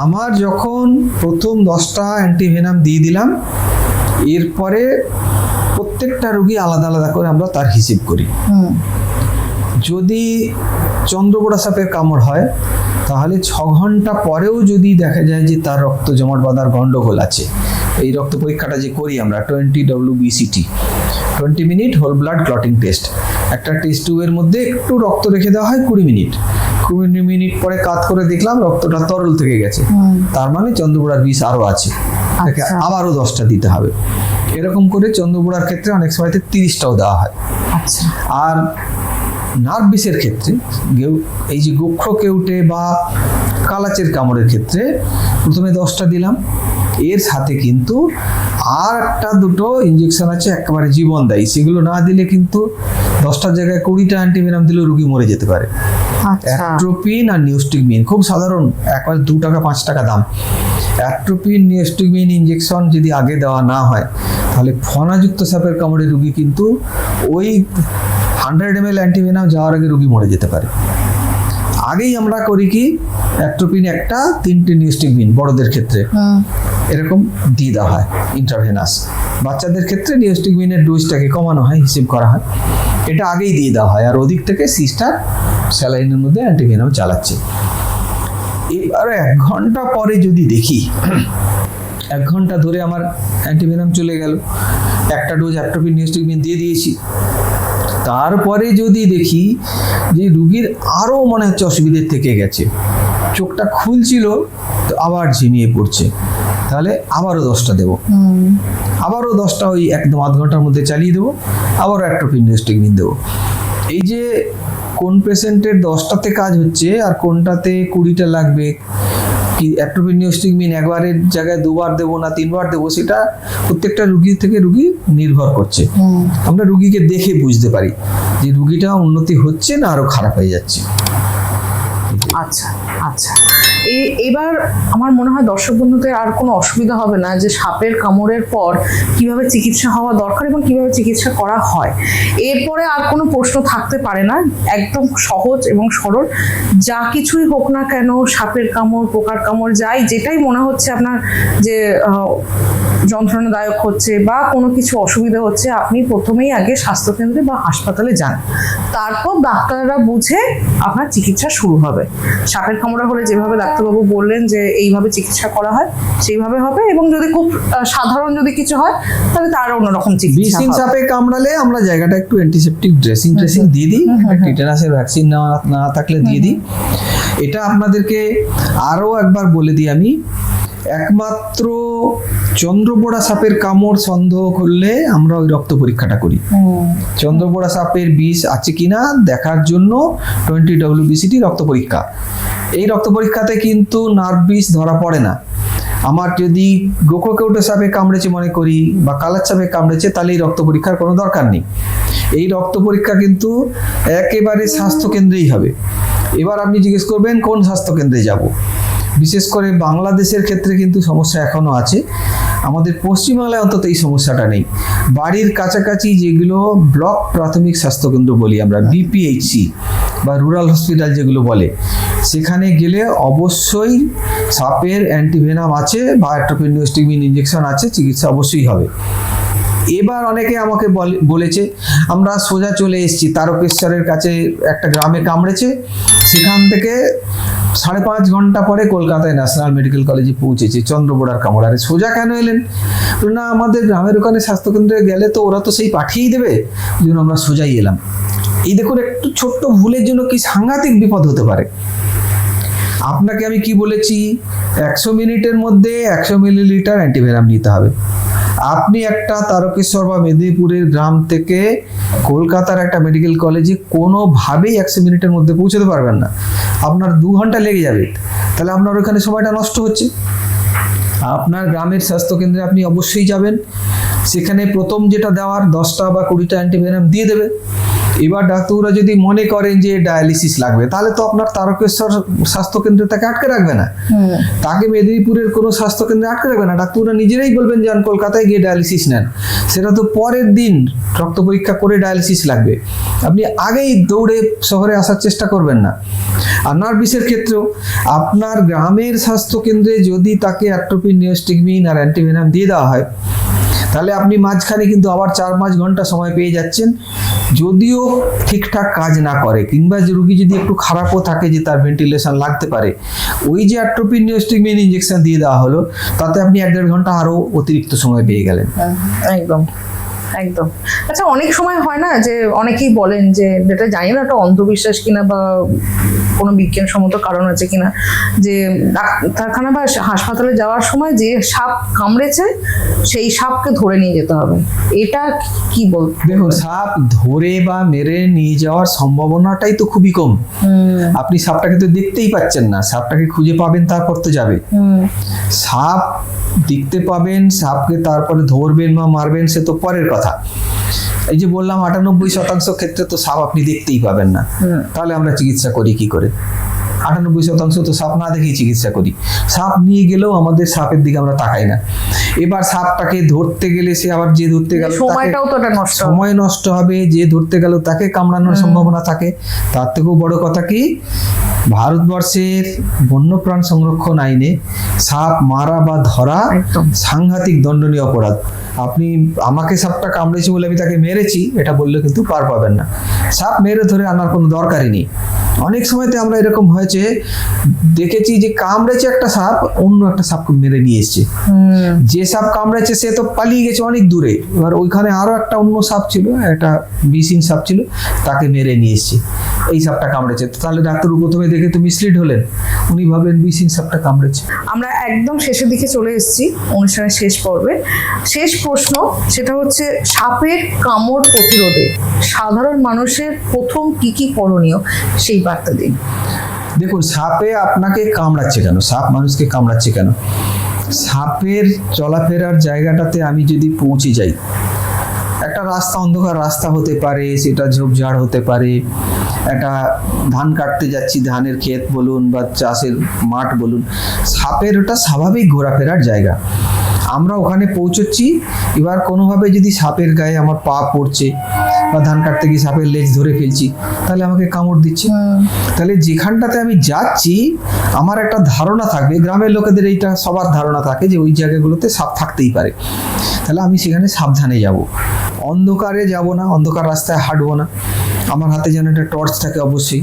আমার যখন প্রথম 10টা অ্যান্টিভেনাম দিয়ে দিলাম, এরপরে প্রত্যেকটা রোগী আলাদা আলাদা করে আমরা তার হিসেব করি। যদি চন্দ্রবোড়া সাপের কামড় হয়, তাহলে 6 ঘন্টা পরেও যদি দেখা যায় যে তার রক্ত জমাট বাঁধার গন্ডগোল আছে, এই রক্ত পরীক্ষাটা যে করি আমরা 20 WBCT, 20 minute whole blood clotting test, একটা টেস্ট টিউবের মধ্যে একটু রক্ত রেখে দেওয়া হয় 20 মিনিট, 20 মিনিট পরে কাত করে দেখলাম রক্তটা তরল থেকে গেছে, তার মানে চন্দ্রবোড়ার বিষ আরও আছে, তাকে আবারও 10টা দিতে হবে। এরকম করে চন্দ্রবোড়ার ক্ষেত্রে অনেক সময়তে 30টাও দেওয়া হয়। আচ্ছা। আর নার্ভ বিষের ক্ষেত্রে এই যে গোখরো কেউটে বা কালাচের কামড়ের ক্ষেত্রে প্রথমে 10টা দিলাম, এর সাথে কিন্তু আর একটা দুটো ইঞ্জেকশন আছে একেবারে জীবনদায়ী, সেগুলো না দিলে কিন্তু 10টার জায়গায় 20টা অ্যান্টিভেনাম দিলেও রুগী মরে যেতে পারে। অ্যাট্রোপিন আর নিউস্টিকমিন খুব সাধারণ, একবার 2 টাকা 5 টাকা দাম। অ্যাট্রোপিন নিউস্টিকমিন ইঞ্জেকশন যদি আগে দেওয়া না হয়, তাহলে ফনাযুক্ত সাপের কামড়ে রুগী কিন্তু ওই 100 ml অ্যান্টিভেনাম যাওয়ার আগে রুগী মরে যেতে পারে। আগেই আমরা করি কি, অ্যাট্রোপিন একটা, 3টে নিউস্টিকমিন বড়দের ক্ষেত্রে এরকম দিয়ে দেওয়া হয় ইন্ট্রাভেনাস। বাচ্চাদের ক্ষেত্রে নিউস্টিকমিনের ডোজটাকে কমানো হয়, হিসেব করা হয়, এটা আগেই দিয়ে দেওয়া হয়। আর ওদিক থেকে সিস্টার স্যালাইনের মধ্যে অ্যান্টিভেনাম চালাচ্ছে। এবার 1 ঘন্টা পরে যদি দেখি 1 ঘন্টা ধরে আমার অ্যান্টিভেনাম চলে গেল, একটা ডোজ অ্যাট্রোপিন নিউস্টিকমিন দিয়ে দিয়েছি, তারপরে যদি দেখি যে রুগীর আরও মনে হচ্ছে অসুবিধে থেকে গেছে, চোখটা খুলছিল তো আবার ঝিমিয়ে পড়ছে, তাহলে আবারও 10টা দেবো, আবারও 10টা ওই একদম আধ ঘন্টার মধ্যে চালিয়ে দেবো, আবারও অ্যাট্রোপিন নিউস্টিকমিন দেবো। এই যে কোন পেশেন্টের 10টাতে কাজ হচ্ছে আর কোনটাতে 20টা লাগবে, কি অ্যাট্রোপিন নিউস্টিকমিন একবারের জায়গায় 2বার দেবো না 3বার দেবো, সেটা প্রত্যেকটা রুগী থেকে রুগী নির্ভর করছে। আমরা রুগীকে দেখে বুঝতে পারি যে রুগীটা উন্নতি হচ্ছে না আরো খারাপ হয়ে যাচ্ছে। আচ্ছা আচ্ছা, এবার আমার মনে হয় দর্শক বন্ধুদের আর কোনো অসুবিধা হবে না যে সাপের কামড়ের পর কিভাবে চিকিৎসা হওয়া দরকার এবং কিভাবে চিকিৎসা করা হয়। এরপরে আর কোনো প্রশ্ন থাকতে পারে না, একদম সহজ এবং সরল। যা কিছুই হোক না কেন, সাপের কামড়, পোকার কামড়, যেটাই মনে হচ্ছে আপনার যে যন্ত্রণাদায়ক হচ্ছে বা কোনো কিছু অসুবিধা হচ্ছে, আপনি প্রথমেই আগে স্বাস্থ্যকেন্দ্রে বা হাসপাতালে যান, তারপর ডাক্তাররা বুঝে আপনার চিকিৎসা শুরু হবে। সাপের কামড়া হলে যেভাবে ডাক্তারবাবু বললেন যে এইভাবে চিকিৎসা করা হয়, সেইভাবে হবে। এবং যদি খুব সাধারণ যদি কিছু হয়, তাহলে তার অন্যরকম চিকিৎসা হবে। সাপে কামড়ালে আমরা জায়গাটা একটু অ্যান্টিসেপটিক ড্রেসিং দিয়ে দিই, টিটানাসের ভ্যাকসিন না থাকলে দিয়ে দিই। এটা আপনাদেরকে আরও একবার বলে দিই আমি, একমাত্র চন্দ্রবোড়া সাপের কামড় সন্দেহ করলে আমরা ওই রক্ত পরীক্ষাটা করি। চন্দ্রবোড়া সাপের বিষ আছে কিনা দেখার জন্য 20 WBCT রক্ত পরীক্ষা। এই রক্ত পরীক্ষাতে কিন্তু নার্ভ বিষ ধরা পড়ে না। আমার যদি গোখরো কেউটে সাপে কামড়েছে মনে করি বা কালার সাপে কামড়েছে, তাহলে এই রক্ত পরীক্ষার কোনো দরকার নেই। এই রক্ত পরীক্ষা কিন্তু একেবারে স্বাস্থ্যকেন্দ্রেই হবে। এবার আপনি জিজ্ঞেস করবেন কোন স্বাস্থ্যকেন্দ্রে যাব। বিশেষ করে বাংলাদেশের ক্ষেত্রে কিন্তু সমস্যা এখনও আছে, আমাদের পশ্চিমবাংলায় অন্তত এই সমস্যাটা নেই। বাড়ির কাছাকাছি যেগুলো ব্লক প্রাথমিক স্বাস্থ্যকেন্দ্র বলি আমরা, BPHC বা রুরাল হসপিটাল যেগুলো বলে, সেখানে গেলে অবশ্যই সাপের অ্যান্টিভেনাম আছে বা অ্যাট্রোপিন নিউস্টিকমিন ইঞ্জেকশন আছে, চিকিৎসা অবশ্যই হবে। এবার অনেকে আমাকে বলেছে আমরা সোজা চলে এসেছি তারকেশ্বরের কাছে একটা গ্রামে কামড়েছে, সেখান থেকে 5.5 ঘন্টা পরে কলকাতায় ন্যাশনাল মেডিকেল কলেজে পৌঁছেছে চন্দ্রবোড়ার কামড়। আরে সোজা কেন এলেন? না, আমাদের গ্রামের ওখানে স্বাস্থ্যকেন্দ্রে গেলে তো ওরা তো সেই পাঠিয়েই দেবে, ওই জন্য আমরা সোজাই এলাম। এই দেখুন, একটু ছোট্ট ভুলের জন্য কি সাংঘাতিক বিপদ হতে পারে। আপনাকে আমি কি বলেছি, 100 মিনিটের মধ্যে 100 মিলিলিটার অ্যান্টিভেনাম নিতে হবে। আপনি একটা তারকেশ্বর বা মেদিনীপুরের গ্রাম থেকে কলকাতার একটা মেডিকেল কলেজে কোনোভাবেই 100 মিনিটের মধ্যে পৌঁছতে পারবেন না, আপনার 2 ঘন্টা লেগে যাবে। তাহলে আপনার ওখানে সময়টা নষ্ট হচ্ছে। আপনার গ্রামের স্বাস্থ্যকেন্দ্রে আপনি অবশ্যই যাবেন, সেখানে প্রথম যেটা দেওয়ার 10টা বা 20টা অ্যান্টিভেনাম দিয়ে দেবে। এবার ডাক্তাররা যদি মনে করেন যে ডায়ালিসিস লাগবে, তাহলে তো আপনার তারকেশ্বর স্বাস্থ্যকেন্দ্রে তাকে আটকে রাখবে না, তাকে মেদিনীপুরের কোনো স্বাস্থ্যকেন্দ্রে আটকে রাখবে না। ডাক্তাররা নিজেরাই বলবেন যান কলকাতায় গিয়ে ডায়ালিসিস নেন। সেটা তো পরের দিন রক্ত পরীক্ষা করে ডায়ালিসিস লাগবে, আপনি আগেই দৌড়ে শহরে আসার চেষ্টা করবেন না। আর নার্ভিসের ক্ষেত্রেও আপনার গ্রামের স্বাস্থ্যকেন্দ্রে যদি তাকে অ্যাট্রোপিন, নিওস্টিগমিন আর অ্যান্টিভেনাম দিয়ে দেওয়া হয়, তাহলে আপনি মাঝখানে কিন্তু আবার 4-5 ঘন্টা সময় পেয়ে যাচ্ছেন। যদিও ঠিকঠাক কাজ না করে কিংবা যে রুগী যদি একটু খারাপও থাকে যে তার ভেন্টিলেশন লাগতে পারে, ওই যে অ্যাট্রোপিন, নিওস্টিগমিন ইঞ্জেকশন দিয়ে দেওয়া হলো, তাতে আপনি 1-1.5 ঘন্টা আরও অতিরিক্ত সময় পেয়ে গেলেন। একদম একদম। আচ্ছা, অনেক সময় হয় না যে অনেকেই বলেন যে, যেটা জানি না একটা অন্ধবিশ্বাস কিনা বা কোনো বিজ্ঞানসম্মত কারণ আছে কিনা, যে ডাক্তারখানা বা হাসপাতালে যাওয়ার সময় যে সাপ কামড়েছে সেই সাপকে ধরে নিয়ে যেতে হবে, এটা কি বল? দেখুন, সাপ ধরে বা মেরে নিয়ে যাওয়ার সম্ভাবনাটাই তো খুবই কম। আপনি সাপটাকে তো দেখতেই পাচ্ছেন না, সাপটাকে খুঁজে পাবেন তারপর তো যাবে। সাপ দেখতে পাবেন, সাপকে তারপরে ধরবেন বা মারবেন সে তো পরের কথা। এই যে বললাম 98% ক্ষেত্রে তো সাপ আপনি দেখতেই পাবেন না, তাহলে আমরা চিকিৎসা করি কি করে? 98% তো সাপ না দেখেই চিকিৎসা করি। সাপ নিয়ে গেলেও আমাদের সাপের দিকে আমরা তাকাই না। এবার সাপটাকে ধরতে গেলে সে আবার যে ধরতে গেল সময়টাও তো নষ্ট, সময় নষ্ট হবে, যে ধরতে গেল তাকে কামড়ানোর সম্ভাবনা থাকে। তার থেকেও বড় কথা কি, ভারতবর্ষের বন্যপ্রাণ সংরক্ষণ আইনে সাপ মারা বা ধরা সাংঘাতিক দণ্ডনীয় অপরাধ। আপনি আমাকে সাপটা কামড়েছে বলে আমি তাকে মেরেছি এটা বললে কিন্তু পার পাবেন না। সাপ মেরে ধরে আনার কোনো দরকারই নেই। অনেক সময়তে আমরা এরকম হয়েছে দেখেছি যে কামড়েছে একটা সাপ, অন্য একটা সাপকে মেরে নিয়ে এসছে। যে সাপ কামড়েছে সে তো পালিয়ে গেছে অনেক দূরে, এবার ওইখানে আরো একটা অন্য সাপ ছিল, একটা বিষহীন সাপ ছিল, তাকে মেরে নিয়ে এসছে। এই সাপটা কামড়েছে, তাহলে ডাক্তার প্রথমে দেখে তো মিসলিড হলেন, উনি ভাবলেন বিষহীন সাপটা কামড়েছে। আমরা একদম শেষের দিকে চলে এসেছি অনুষ্ঠানের শেষ পর্বে। শেষ প্রশ্ন, সেটা হচ্ছে সাপের কামড় প্রতিরোধে সাধারণ মানুষের প্রথম কি কি করণীয়, সেই বার্তা দিন। দেখুন, সাপে আপনাকে কামড়াচ্ছে কেন, সাপ মানুষকে কামড়াচ্ছে কেন? সাপের চলাফেরার জায়গাটাতে আমি যদি পৌঁছে যাই, একটা রাস্তা, অন্ধকার রাস্তা হতে পারে, সেটা ঝোপঝাড় হতে পারে, একটা ধান কাটতে যাচ্ছি, ধানের ক্ষেত বলুন বা চাষের মাঠ বলুন, সাপের ওটা স্বাভাবিক ঘোরাফেরার জায়গা। আমরা ওখানে পৌঁছচ্ছি, এবার কোনোভাবে যদি সাপের গায়ে আমার পা পড়ছে বা ধান কাটতে গিয়ে সাপের লেজ ধরে ফেলছি, তাহলে আমাকে কামড় দিচ্ছে। তাহলে যেখানটাতে আমি যাচ্ছি আমার একটা ধারণা থাকবে, গ্রামের লোকেদের এইটা সবার ধারণা থাকে যে ওই জায়গাগুলোতে সাপ থাকতেই পারে, তাহলে আমি সেখানে সাবধানে যাব। অন্ধকারে যাব না, অন্ধকার রাস্তায় হাঁটবো না, আমার হাতে যেন একটা টর্চ থাকে অবশ্যই।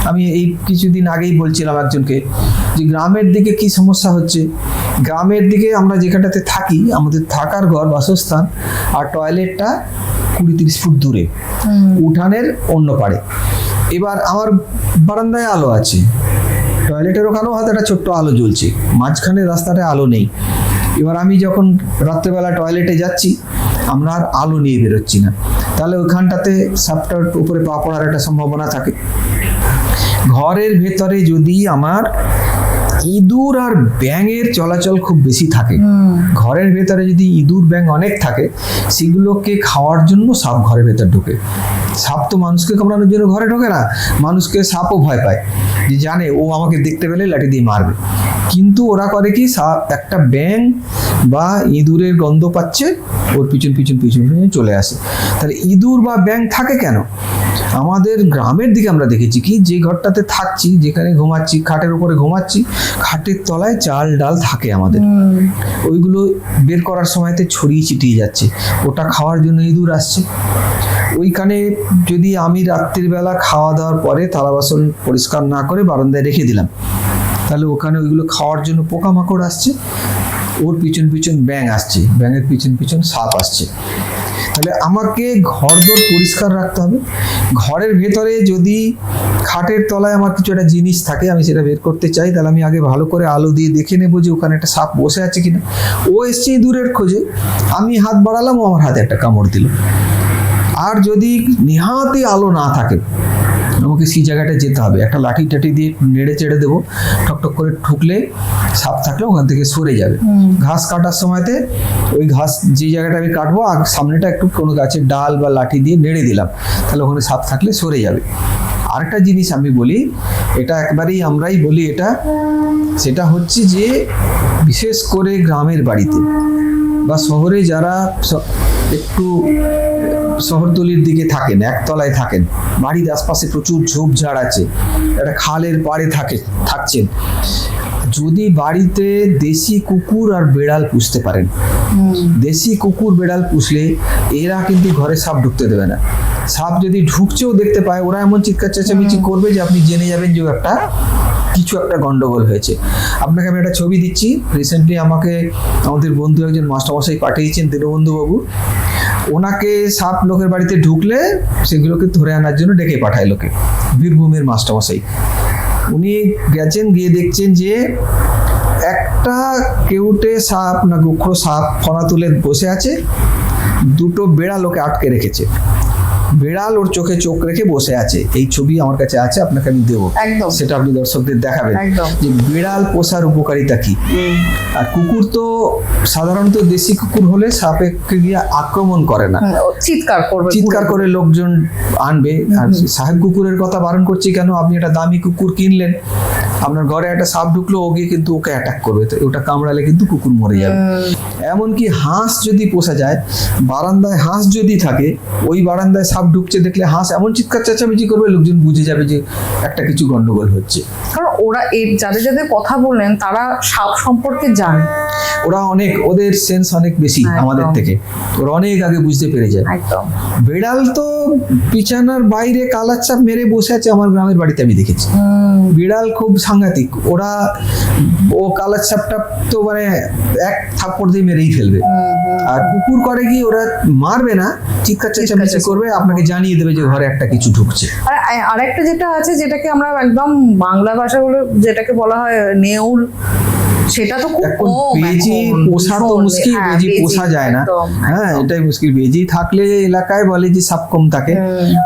আমি এই কিছুদিন আগেই বলছিলাম একজনকে যে গ্রামের দিকে কি সমস্যা হচ্ছে। গ্রামের দিকে আমরা যেখানটাতে থাকি, আমাদের থাকার ঘর, বাসস্থান আর টয়লেটটা 20-30 ফুট দূরে, উঠানের অন্য পাড়ে। এবার আমার বারান্দায় আলো আছে, টয়লেটের ওখানেও হয়তো একটা ছোট্ট আলো জ্বলছে, মাঝখানে রাস্তাটায় আলো নেই। এবার আমি যখন রাত্রেবেলা টয়লেটে যাচ্ছি, আমরা আর আলো নিয়ে বেরোচ্ছি না, তাহলে ওইখানটাতে সাপটার উপরে পা পড়ার একটা সম্ভাবনা থাকে। ঘরের ভেতরে যদি আমার ইঁদুর আর ব্যাঙের চলাচল খুব বেশি থাকে, ঘরের ভেতরে যদি ইঁদুর ব্যাঙ অনেক থাকে, সেগুলোকে খাওয়ার জন্য সাপ ঘরের ভেতর ঢোকে। সাপ তো মানুষকে কামড়ানোর জন্য ঘরে ঢোকে না, মানুষকে সাপও ভয় পায়, যে জানে ও আমাকে দেখতে পেলে লাঠি দিয়ে মারবে। কিন্তু ওরা করে কি, সাপ একটা ব্যাঙ বা ইঁদুরের গন্ধ পাচ্ছে, ওর পিছন পিছন পিছন পিছন চলে আসে। তাহলে ইঁদুর বা ব্যাঙ থাকে কেন? আমাদের গ্রামের দিকে আমরা দেখেছি কি, যে ঘরটাতে থাকছি, যেখানে ঘুমাচ্ছি, খাটের উপরে ঘুমাচ্ছি, খাটের তলায় চাল ডাল থাকে আমাদের, ওইগুলো বের করার সময়তে ছড়িয়ে ছিটিয়ে যাচ্ছে, ওটা খাওয়ার জন্য ইঁদুর আসছে। ওইখানে যদি আমি রাত্রির বেলা খাওয়া দাওয়ার পরে থালা বাসন পরিষ্কার না করে বারান্দায় রেখে দিলাম, তাহলে ওখানে ওইগুলো খাওয়ার জন্য পোকামাকড় আসছে, ওর পিছন পিছন ব্যাঙ আসছে, ব্যাঙের পিছন পিছন সাপ আসছে। তাহলে আমাকে ঘরদোর পরিষ্কার রাখতে হবে। ঘরের ভেতরে যদি খাটের তলায় আমার কিছু একটা জিনিস থাকে, আমি সেটা বের করতে চাই, তাহলে আমি আগে ভালো করে আলো দিয়ে দেখে নেবো যে ওখানে একটা সাপ বসে আছে কিনা। ও এসছে দূরের খোঁজে, আমি হাত বাড়ালাম, ও আমার হাতে একটা কামড় দিল। আর যদি নেহাতি আলো না থাকে, আমাকে সেই জায়গাটা যেতে হবে, একটা লাঠি টাঠি দিয়ে নেড়ে চেড়ে দেবো, টকটক করে ঠুকলে সাপ থাকলে ওখান থেকে সরে যাবে। ঘাস কাটার সময়তে ওই ঘাস যে জায়গাটা আমি কাটবো আর সামনেটা একটু কোনো গাছের ডাল বা লাঠি দিয়ে নেড়ে দিলাম, তাহলে ওখানে সাপ থাকলে সরে যাবে। আরেকটা জিনিস আমি বলি, এটা একবারেই আমরাই বলি এটা, সেটা হচ্ছে যে বিশেষ করে গ্রামের বাড়িতে বা শহরে যারা একটু শহরতলির দিকে থাকেন, একতলায় থাকেন, বাড়ির আশপাশে প্রচুর ঝোপঝাড় আছে, একটা খালের পাড়ে থাকছেন, যদি বাড়িতে দেশি কুকুর আর বেড়াল পুষতে পারেন, দেশি কুকুর বেড়াল পুষলে এরা কিন্তু ঘরে সাপ ঢুকতে দেবে না। সাপ যদি ঢুকছেও দেখতে পায়, ওরা এমন চিৎকার চেঁচামেচি করবে যে আপনি জেনে যাবেন যে কিছু একটা গন্ডগোল হয়েছে। আপনাকে আমি একটা ছবি দিচ্ছি, রিসেন্টলি আমাকে আমাদের বন্ধু একজন মাস্টারমশাই পাঠিয়েছেন, দীনবন্ধু বাবু। ওনাকে সাপ লোকের বাড়িতে ঢুকলে সেগুলোকে ধরে আনার জন্য ডেকে পাঠায় লোকে, বীরভূমের মাস্টারমশাই। উনি গেছেন, গিয়ে দেখছেন যে একটা কেউটে সাপ না গোখরো সাপ ফনা তুলে বসে আছে, দুটো বেড়াল ওকে আটকে রেখেছে, বেড়াল ওর চোখে চোখ রেখে বসে আছে। এই ছবি আমার কাছে আছে, আপনাকে আমি দেবো, সেটা আপনি দর্শকদের দেখাবেন যে বিড়াল পোষার উপকারিতা কি। আর কুকুর তো সাধারণত দেশি কুকুর হলে সাপেকে গিয়ে আক্রমণ করে না, চিৎকার করে লোকজন আনবে। আর সাহেব কুকুরের কথা বারণ করছি কেন, আপনি একটা দামি কুকুর কিনলেন, আপনার ঘরে একটা সাপ ঢুকলো, ও গিয়ে কিন্তু ওকে অ্যাটাক করবে, তো ওটা কামড়ালে কিন্তু কুকুর মরে যাবে। এমনকি হাঁস যদি পোষা যায়, বারান্দায় হাঁস যদি থাকে, ওই বারান্দায় সাপ ঢুকছে দেখলে হাঁস এমন চিৎকার চেঁচামেচি করবে, লোকজন বুঝে যাবে যে একটা কিছু গন্ডগোল হচ্ছে। কারণ ওরা যাদের যাদের কথা বললেন তারা সাপ সম্পর্কে জানে, ওরা অনেক, ওদের সেন্স অনেক বেশি আমাদের থেকে, ওরা অনেক আগে বুঝতে পেরে যায়। বেড়াল তো বিছানার বাইরে কালার চাপ মেরে বসে আছে, আমার গ্রামের বাড়িতে আমি দেখেছি। বিড়াল খুব সাংঘাতিক, ও কালার চাপটা তো মানে এক থাপ্পড় দিয়ে মেরেই ফেলবে। আর কুকুর করে কি, ওরা মারবে না, চিৎকার চেঁচামেচি করবে, আপনাকে জানিয়ে দেবে যে ঘরে একটা কিছু ঢুকছে। আর আরেকটা যেটা আছে, যেটাকে আমরা একদম বাংলা ভাষা বলে যেটাকে বলা হয় নেউল, সেটা তো খুব কম। বেজি পোষা তো মুশকিল, বেজি পোষা যায় না, হ্যাঁ এটাই মুশকিল। বেজি থাকলে এলাকায় বলে যে সাপ কম থাকে।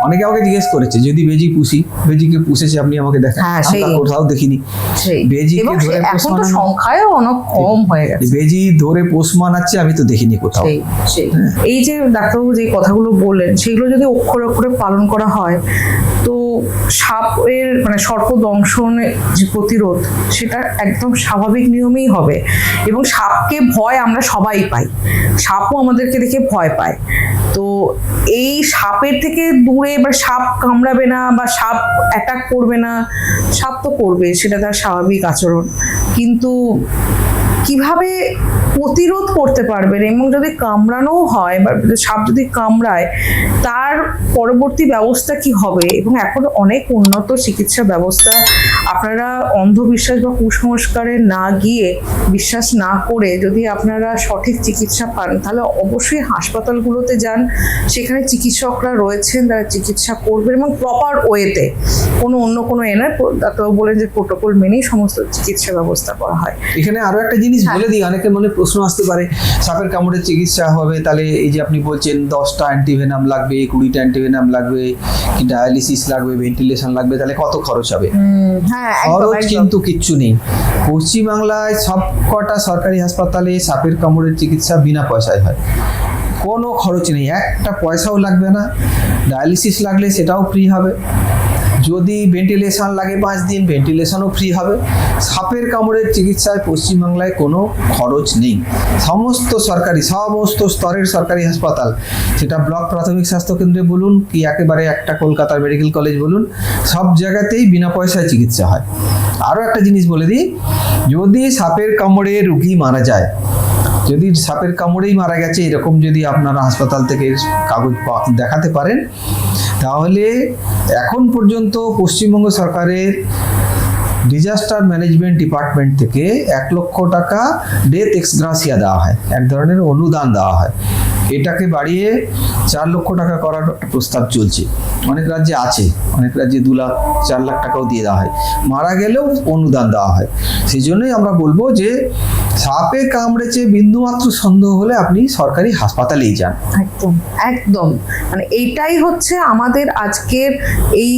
অনেকে আমাকে জিজ্ঞেস করেছে যদি বেজি পুষি, বেজিকে পুষেছে আপনি আমাকে দেখান, আমরা কোথাও দেখিনি। বেজিকে ধরে পোষ মানানো সংখ্যায় অনেক কম হয়ে গেছে, বেজি ধরে পোষ মানাচ্ছে আমি তো দেখিনি কোথাও। এই যে ডাক্তারবাবু যে কথাগুলো বললেন, সেগুলো যদি অক্ষরে অক্ষরে পালন করা হয়, তো সাপের মানে সর্পদংশনের যে প্রতিরোধ, সেটা একদম স্বাভাবিক নিয়মেই হবে। এবং সাপকে ভয় আমরা সবাই পাই, সাপও আমাদেরকে দেখে ভয় পায়। তো এই সাপের থেকে দূরে, এবার সাপ কামড়াবে না বা সাপ অ্যাটাক করবে না, সাপ তো করবে, সেটা তার স্বাভাবিক আচরণ, কিন্তু কিভাবে প্রতিরোধ করতে পারবেন, এবং যদি কামড়ানো হয় বা সাপ যদি কামড়ায় তার পরবর্তী ব্যবস্থা কি হবে। এবং এখন অনেক উন্নত চিকিৎসা ব্যবস্থা, আপনারা অন্ধবিশ্বাস বা কুসংস্কারে না গিয়ে, বিশ্বাস না করে যদি আপনারা সঠিক চিকিৎসা পান, তাহলে অবশ্যই হাসপাতালগুলোতে যান, সেখানে চিকিৎসকরা রয়েছেন, তারা চিকিৎসা করবেন এবং প্রপার ওয়েতে, অন্য কোনো ডাক্তারবাবু বলেন যে প্রোটোকল মেনেই সমস্ত চিকিৎসা ব্যবস্থা করা হয়। এখানে আরো একটা জিনিস বলে দিই, অনেকের মনে প্রশ্ন আসতে পারে, সাপের কামড়ের চিকিৎসা হবে, তাহলে এই যে আপনি বলছেন 10টা অ্যান্টিভেনাম লাগবে, 20টা অ্যান্টিভেনাম লাগবে, কি ডায়ালিসিস লাগবে, ভেন্টিলেশন লাগবে, তাহলে কত খরচ হবে? খরচ কিন্তু কিচ্ছু নেই। পশ্চিমবাংলায় সব কটা সরকারি হাসপাতালে সাপের কামড়ের চিকিৎসা বিনা পয়সায় হয়, কোনো খরচ নেই, একটা পয়সাও লাগবে না। ডায়ালিসিস লাগলে সেটাও ফ্রি হবে, যদি ভেন্টিলেশন লাগে 5 দিন, ভেন্টিলেশনও ফ্রি হবে। সাপের কামড়ের চিকিৎসায় পশ্চিমবাংলায় কোনো খরচ নেই। সমস্ত স্তরের সরকারি হাসপাতাল, সেটা ব্লক প্রাথমিক স্বাস্থ্যকেন্দ্রে বলুন কি একেবারে একটা কলকাতার মেডিকেল কলেজ বলুন, সব জায়গাতেই বিনা পয়সায় চিকিৎসা হয়। আরও একটা জিনিস বলে দিই, যদি সাপের কামড়ে রুগী মারা যায়, যদি সাপের কামড়েই মারা গেছে এরকম যদি আপনারা হাসপাতাল থেকে কাগজ দেখাতে পারেন, তাহলে এখন পর্যন্ত পশ্চিমবঙ্গ সরকারের ডিজাস্টার ম্যানেজমেন্ট ডিপার্টমেন্ট থেকে 1 লক্ষ টাকা ডেথ এক্স গ্রাসিয়া দেওয়া হয়, এক ধরনের অনুদান দেওয়া হয়। এটাকে বাড়িয়ে 4 লক্ষ টাকা করার একটা প্রস্তাব চলছে। অনেক রাজ্যে আছে, অনেক রাজ্যে 2 লাখ 4 লাখ টাকাও দিয়ে দেওয়া হয়, মারা গেলেও অনুদান দেওয়া হয়। সেই জন্যই আমরা বলবো যে সাপে কামড়েছে বিন্দুমাত্র সন্দেহ হলে আপনি সরকারি হাসপাতালেই যান। একদম একদম, মানে এইটাই হচ্ছে আমাদের আজকের এই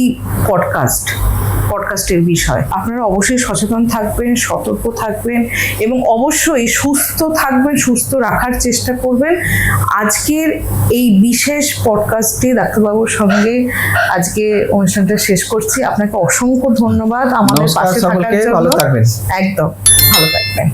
পডকাস্টের বিষয়। আপনারা অবশ্যই সচেতন থাকবেন, সতর্ক থাকবেন এবং অবশ্যই সুস্থ থাকবেন, সুস্থ রাখার চেষ্টা করবেন। আজকের এই বিশেষ পডকাস্টে ডাক্তারবাবুর সঙ্গে আজকে অনুষ্ঠানটা শেষ করছি। আপনাকে অসংখ্য ধন্যবাদ আমাদের নমস্কার পাশে থাকার সকলকে, জন্য। ভালো থাকবেন। একদম ভালো থাকবেন।